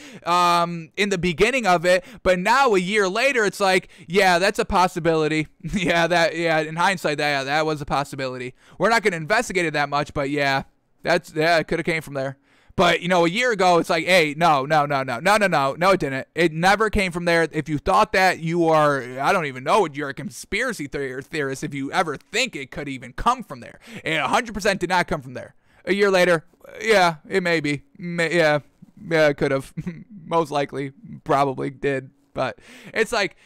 in the beginning of it. But now a year later, it's like, yeah, that's a possibility. In hindsight, that was a possibility. We're not going to investigate it that much, but it could have came from there. But, a year ago, it's like, hey, no, it didn't. It never came from there. If you thought that, I don't even know what you're a conspiracy theorist if you ever think it could even come from there. It 100% did not come from there. A year later, it may be. It could have. Most likely, probably did. But it's like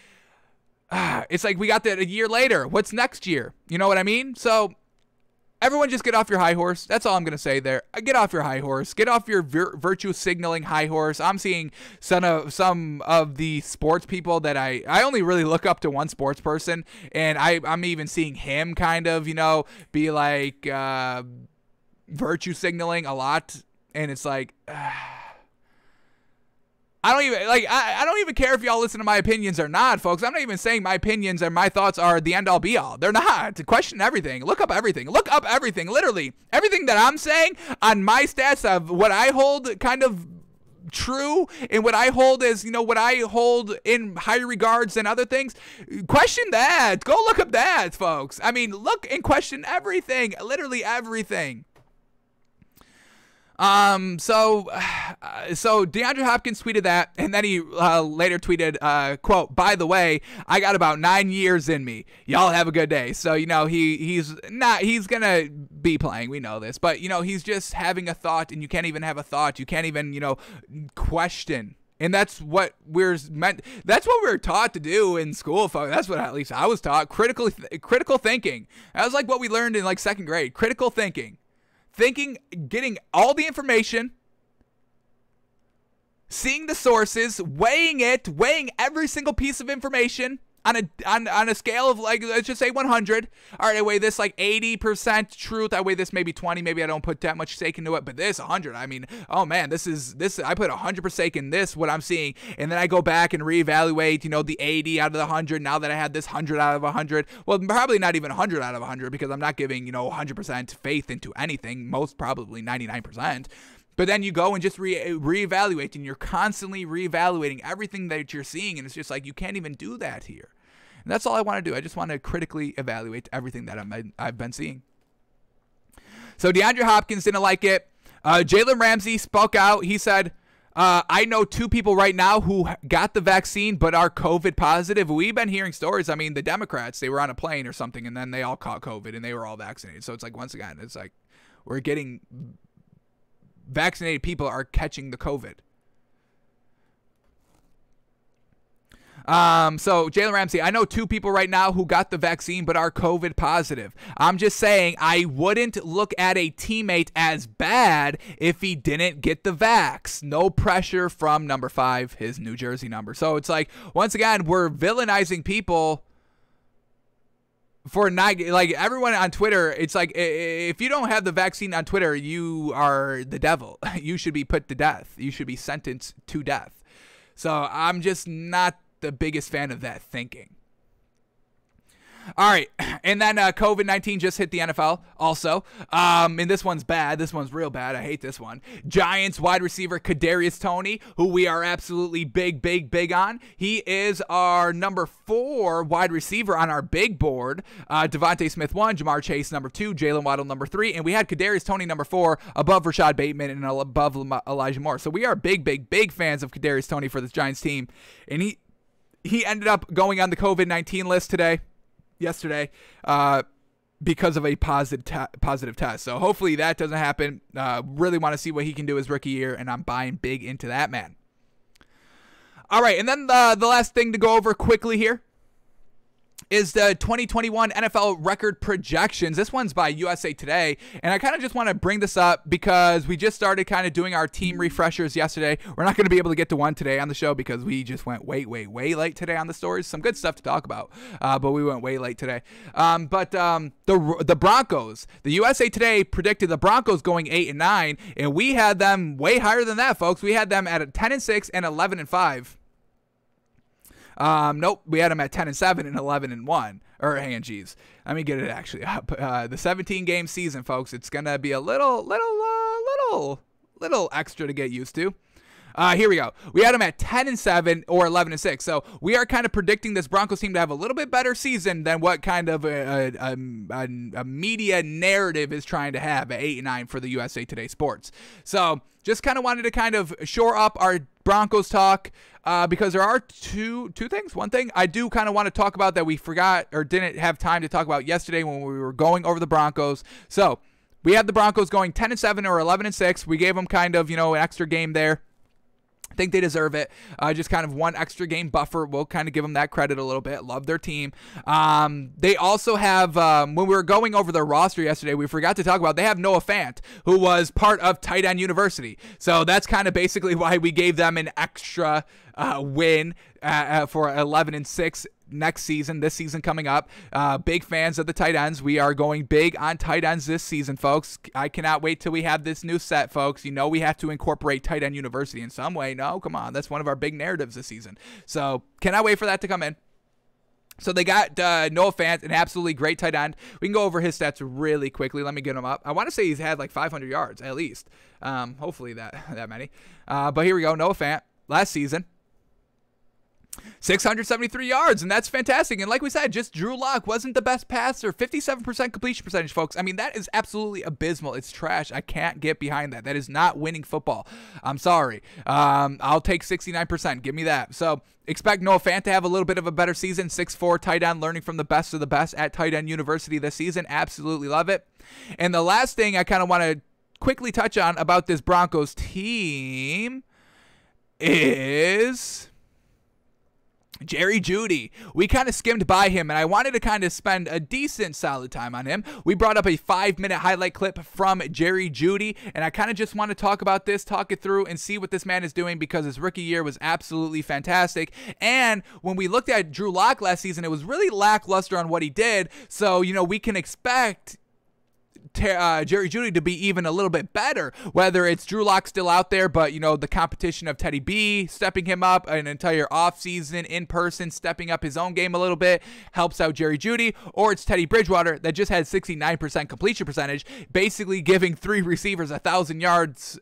we got that a year later. What's next year? You know what I mean? So everyone just get off your high horse. That's all I'm going to say there. Get off your high horse. Get off your virtue signaling high horse. I'm seeing some of the sports people that I only really look up to one sports person, and I'm even seeing him kind of, be like virtue signaling a lot, and it's like I don't even care if y'all listen to my opinions or not, folks. I'm not even saying my opinions and my thoughts are the end all be all. They're not. Question everything. Look up everything. Look up everything. Literally everything that I'm saying on my stats of what I hold kind of true and what I hold as, what I hold in higher regards than other things. Question that. Go look up that, folks. I mean, look and question everything. Literally everything. So DeAndre Hopkins tweeted that, and then he later tweeted, quote, "By the way, I got about 9 years in me. Y'all have a good day." So, he's gonna be playing. We know this, but, he's just having a thought, and you can't even have a thought. You can't even, question. And that's what that's what we're taught to do in school, folks. That's what at least I was taught. Critical thinking. That was like what we learned in like second grade. Critical thinking. Getting all the information, seeing the sources, weighing every single piece of information on a scale of, like, let's just say 100. All right, I weigh this like 80% truth. I weigh this maybe 20. Maybe I don't put that much stake into it, but this 100. I mean, oh man, this. I put 100% in this, what I'm seeing, and then I go back and reevaluate. The 80 out of the 100. Now that I had this 100 out of 100, well, probably not even 100 out of 100 because I'm not giving 100% faith into anything. Most probably 99%. But then you go and just reevaluate, and you're constantly reevaluating everything that you're seeing, and it's just like you can't even do that here. And that's all I want to do. I just want to critically evaluate everything that I've been seeing. So DeAndre Hopkins didn't like it. Jalen Ramsey spoke out. He said, I know 2 people right now who got the vaccine but are COVID positive. We've been hearing stories. I mean, the Democrats, they were on a plane or something, and then they all caught COVID, and they were all vaccinated. So it's like, once again, it's like we're getting vaccinated people are catching the COVID. So Jalen Ramsey, I know 2 people right now who got the vaccine but are COVID positive. I'm just saying I wouldn't look at a teammate as bad if he didn't get the vax. No pressure from number 5, his New Jersey number. So it's like, once again, we're villainizing people for not, like, everyone on Twitter. It's like, if you don't have the vaccine on Twitter, you are the devil. You should be put to death. You should be sentenced to death. So I'm just not the biggest fan of that thinking. All right, and then COVID-19 just hit the NFL also, and this one's bad. This one's real bad. I hate this one. Giants wide receiver Kadarius Toney, who we are absolutely big on. He is our number 4 wide receiver on our big board. Devontae Smith 1, Jamar Chase number 2, Jalen Waddle number 3, and we had Kadarius Toney number 4 above Rashad Bateman and above Elijah Moore. So we are big fans of Kadarius Toney for this Giants team, and he ended up going on the COVID-19 list yesterday. because of a positive test. So hopefully that doesn't happen. Really want to see what he can do his rookie year, and I'm buying big into that man. All right, and then the last thing to go over quickly here is the 2021 NFL record projections. This one's by USA Today, and I kind of just want to bring this up because we just started kind of doing our team refreshers yesterday. We're not going to be able to get to one today on the show because we just went way late today on the stories. Some good stuff to talk about, but we went way late today. The Broncos, the USA Today predicted the Broncos going 8-9, and we had them way higher than that, folks. We had them at 10-6 and 11-5. Nope, we had them at 10-7 and 11-1. Or hang on, geez, let me get it actually up. The 17-game season, folks. It's gonna be a little extra to get used to. Here we go. We had them at 10-7 or 11-6. So we are kind of predicting this Broncos team to have a little bit better season than what kind of a media narrative is trying to have at 8-9 for the USA Today Sports. So just kind of wanted to kind of shore up our Broncos talk because there are two things. One thing I do kind of want to talk about that we forgot or didn't have time to talk about yesterday when we were going over the Broncos. So we had the Broncos going 10-7 or 11-6. We gave them kind of, an extra game there. I think they deserve it. Just kind of one extra game buffer. We'll kind of give them that credit a little bit. Love their team. They also have, when we were going over their roster yesterday, we forgot to talk about, they have Noah Fant, who was part of Tight End University. So that's kind of basically why we gave them an extra win for 11-6 next season, this season coming up. Big fans of the tight ends. We are going big on tight ends this season, folks. I cannot wait till we have this new set, folks. We have to incorporate Tight End University in some way. No, come on. That's one of our big narratives this season. So cannot wait for that to come in. So they got Noah Fant, an absolutely great tight end. We can go over his stats really quickly. Let me get him up. I want to say he's had like 500 yards at least. Hopefully that many. But here we go. Noah Fant, last season, 673 yards, and that's fantastic. And like we said, just Drew Lock wasn't the best passer. 57% completion percentage, folks. I mean, that is absolutely abysmal. It's trash. I can't get behind that. That is not winning football. I'm sorry. I'll take 69%. Give me that. So expect Noah Fant to have a little bit of a better season. 6'4", tight end, learning from the best of the best at Tight End University this season. Absolutely love it. And the last thing I kind of want to quickly touch on about this Broncos team is Jerry Jeudy. We kind of skimmed by him, and I wanted to kind of spend a decent solid time on him. We brought up a 5-minute highlight clip from Jerry Jeudy, and I kind of just want to talk about this, talk it through, and see what this man is doing because his rookie year was absolutely fantastic. And when we looked at Drew Lock last season, it was really lackluster on what he did. So, we can expect Jerry Jeudy to be even a little bit better, whether it's Drew Lock still out there, but the competition of Teddy B stepping him up an entire offseason in person, stepping up his own game a little bit, helps out Jerry Jeudy, or it's Teddy Bridgewater that just had 69% completion percentage, basically giving 3 receivers 1,000 yards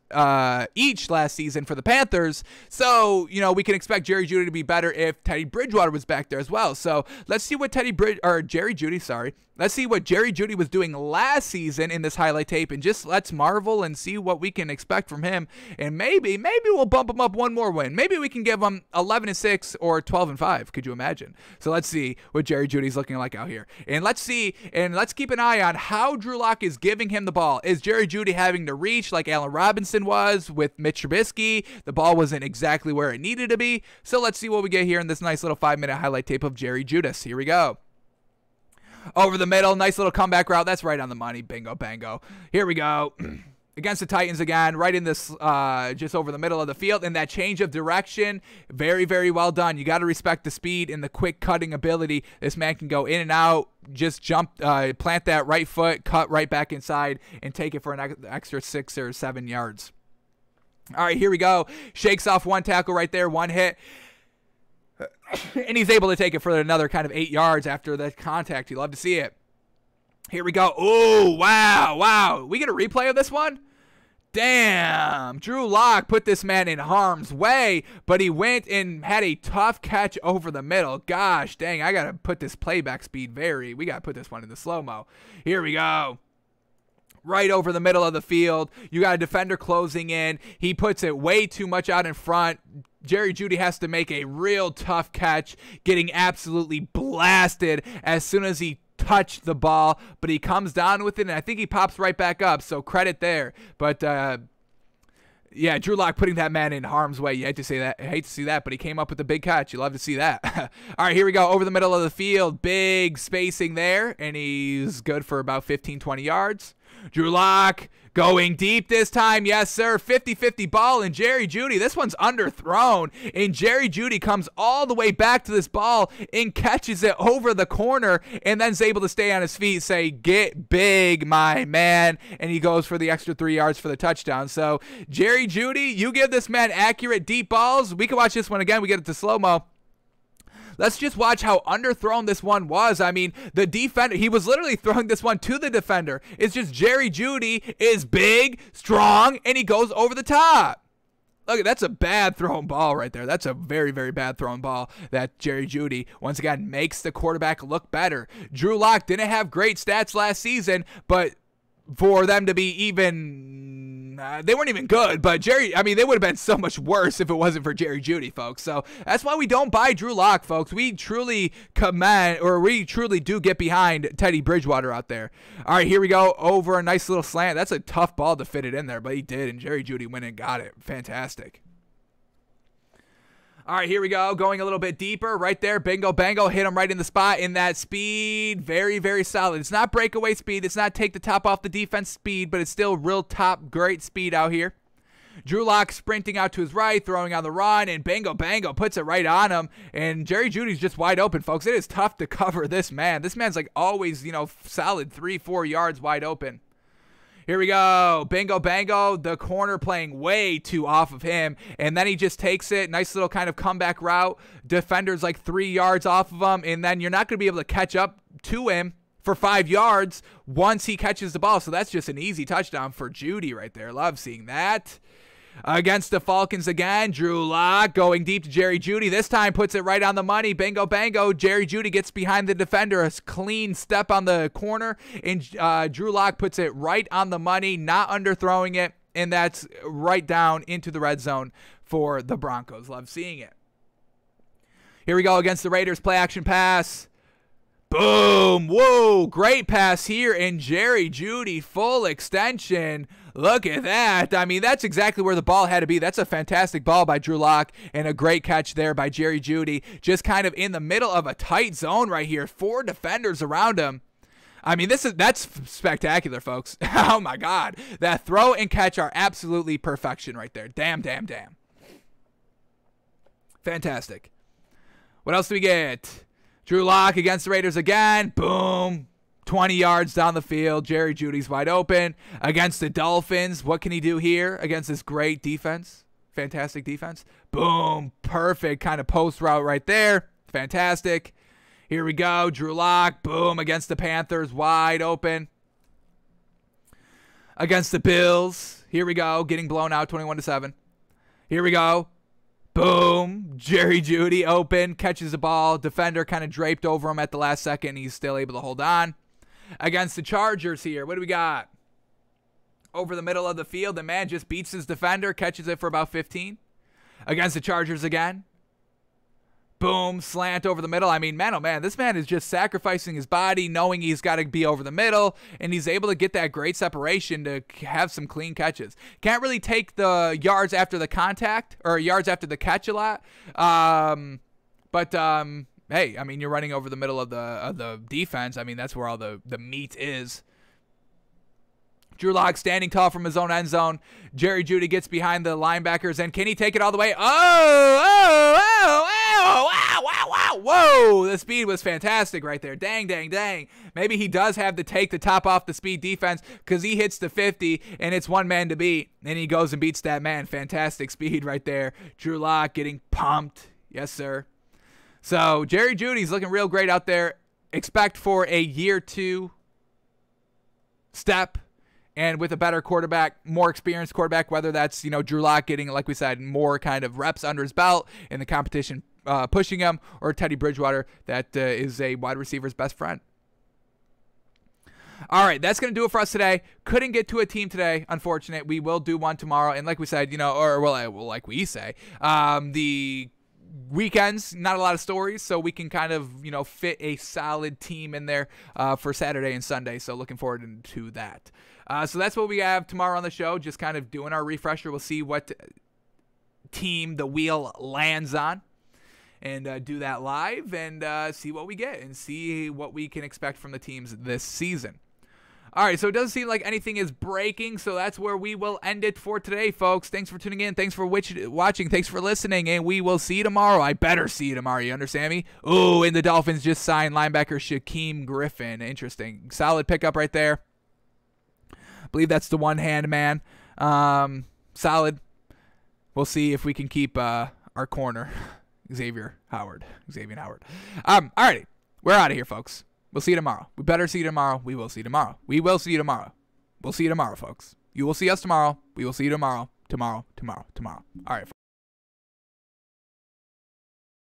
each last season for the Panthers. So we can expect Jerry Jeudy to be better if Teddy Bridgewater was back there as well. So let's see what Jerry Jeudy, let's see what Jerry Jeudy was doing last season in this highlight tape, and just let's marvel and see what we can expect from him. And maybe we'll bump him up one more win. Maybe we can give him 11-6 or 12-5. Could you imagine? So let's see what Jerry Jeudy's looking like out here. And let's keep an eye on how Drew Lock is giving him the ball. Is Jerry Jeudy having to reach like Allen Robinson was with Mitch Trubisky? The ball wasn't exactly where it needed to be. So let's see what we get here in this nice little 5-minute highlight tape of Jerry Jeudy. Here we go. Over the middle, nice little comeback route. That's right on the money. Bingo, bango. Here we go. Against the Titans again, right in this, just over the middle of the field. And that change of direction, very, very well done. You got to respect the speed and the quick cutting ability. This man can go in and out, just jump, plant that right foot, cut right back inside, and take it for an extra 6 or 7 yards. All right, here we go. Shakes off one tackle right there, one hit. And he's able to take it for another kind of 8 yards after the contact. You love to see it. Here we go. Oh, wow. We get a replay of this one? Damn. Drew Lock put this man in harm's way, but he went and had a tough catch over the middle. Gosh, dang, I got to put this playback speed we got to put this one in the slow-mo. Here we go. Right over the middle of the field. You got a defender closing in. He puts it way too much out in front. Jerry Jeudy has to make a real tough catch, getting absolutely blasted as soon as he touch the ball, but he comes down with it, and I think he pops right back up, so credit there. But yeah, Drew Lock putting that man in harm's way. You hate to say that. I hate to see that, but he came up with a big catch. You love to see that. All right, here we go. Over the middle of the field. Big spacing there, and he's good for about 15, 20 yards. Drew Lock going deep this time. Yes, sir. 50-50 ball, and Jerry Jeudy. This one's underthrown, and Jerry Jeudy comes all the way back to this ball and catches it over the corner, and then is able to stay on his feet, say, "Get big, my man," and he goes for the extra 3 yards for the touchdown. So, Jerry Jeudy, you give this man accurate deep balls. We can watch this one again. We get it to slow-mo. Let's just watch how underthrown this one was. I mean, the defender, he was literally throwing this one to the defender. It's just Jerry Jeudy is big, strong, and he goes over the top. Look, that's a bad thrown ball right there. That's a very, very bad thrown ball that Jerry Jeudy, once again, makes the quarterback look better. Drew Lock didn't have great stats last season, but for them to be even, they weren't even good, but they would have been so much worse if it wasn't for Jerry Jeudy, folks. So that's why we don't buy Drew Lock, folks. We truly do get behind Teddy Bridgewater out there. All right, here we go. Over a nice little slant. That's a tough ball to fit it in there, but he did, and Jerry Jeudy went and got it. Fantastic. All right, here we go. Going a little bit deeper. Right there. Bingo, bango. Hit him right in the spot. In that speed. Very, very solid. It's not breakaway speed. It's not take the top off the defense speed, but it's still real top, great speed out here. Drew Lock sprinting out to his right, throwing on the run, and bingo, bango, puts it right on him. And Jerry Jeudy's just wide open, folks. It is tough to cover this man. This man's like always, solid 3-4 yards wide open. Here we go. Bingo, bango. The corner playing way too off of him. And then he just takes it. Nice little kind of comeback route. Defender's like 3 yards off of him. And then you're not going to be able to catch up to him for 5 yards once he catches the ball. So that's just an easy touchdown for Jeudy right there. Love seeing that. Against the Falcons again, Drew Lock going deep to Jerry Jeudy. This time puts it right on the money. Bingo, bango. Jerry Jeudy gets behind the defender. A clean step on the corner. And Drew Lock puts it right on the money, not underthrowing it. And that's right down into the red zone for the Broncos. Love seeing it. Here we go against the Raiders. Play action pass. Boom. Whoa. Great pass here. And Jerry Jeudy, full extension. Look at that. I mean, that's exactly where the ball had to be. That's a fantastic ball by Drew Lock and a great catch there by Jerry Jeudy. Just kind of in the middle of a tight zone right here. 4 defenders around him. I mean, that's spectacular, folks. Oh, my God. That throw and catch are absolutely perfection right there. Damn, damn, damn. Fantastic. What else do we get? Drew Lock against the Raiders again. Boom. 20 yards down the field. Jerry Jeudy's wide open. Against the Dolphins, what can he do here against this great defense? Fantastic defense. Boom. Perfect kind of post route right there. Fantastic. Here we go. Drew Lock. Boom. Against the Panthers. Wide open. Against the Bills. Here we go. Getting blown out 21-7. Here we go. Boom. Jerry Jeudy open. Catches the ball. Defender kind of draped over him at the last second. He's still able to hold on. Against the Chargers here. What do we got? Over the middle of the field. The man just beats his defender. Catches it for about 15. Against the Chargers again. Boom. Slant over the middle. I mean, man, oh man. This man is just sacrificing his body, knowing he's got to be over the middle. And he's able to get that great separation to have some clean catches. Can't really take the yards after the contact or yards after the catch a lot. Hey, I mean, you're running over the middle of the defense. I mean, that's where all the meat is. Drew Lock standing tall from his own end zone. Jerry Jeudy gets behind the linebackers, and can he take it all the way? Whoa, the speed was fantastic right there. Dang, dang, dang. Maybe he does have to take the top off the speed defense because he hits the 50, and it's one man to beat, and he goes and beats that man. Fantastic speed right there. Drew Lock getting pumped. Yes, sir. So, Jerry Jeudy's looking real great out there. Expect for a year 2 step and with a better quarterback, more experienced quarterback, whether that's, Drew Lock getting, like we said, more kind of reps under his belt in the competition pushing him, or Teddy Bridgewater that is a wide receiver's best friend. All right, that's going to do it for us today. Couldn't get to a team today, unfortunate. We will do one tomorrow. And like we said, like we say, the weekends, not a lot of stories, so we can kind of, fit a solid team in there for Saturday and Sunday. So looking forward to that. So that's what we have tomorrow on the show, just kind of doing our refresher. We'll see what team the wheel lands on and do that live and see what we get and see what we can expect from the teams this season. All right, so it doesn't seem like anything is breaking, so that's where we will end it for today, folks. Thanks for tuning in. Thanks for watching. Thanks for listening, and we will see you tomorrow. I better see you tomorrow. You understand me? Ooh, and the Dolphins just signed linebacker Shaquem Griffin. Interesting. Solid pickup right there. I believe that's the one-hand man. Solid. We'll see if we can keep our corner, Xavier Howard. All righty. We're out of here, folks. We'll see you tomorrow. We better see you tomorrow. We will see you tomorrow. We will see you tomorrow. We'll see you tomorrow, folks. You will see us tomorrow. We will see you tomorrow. Tomorrow. All right, folks.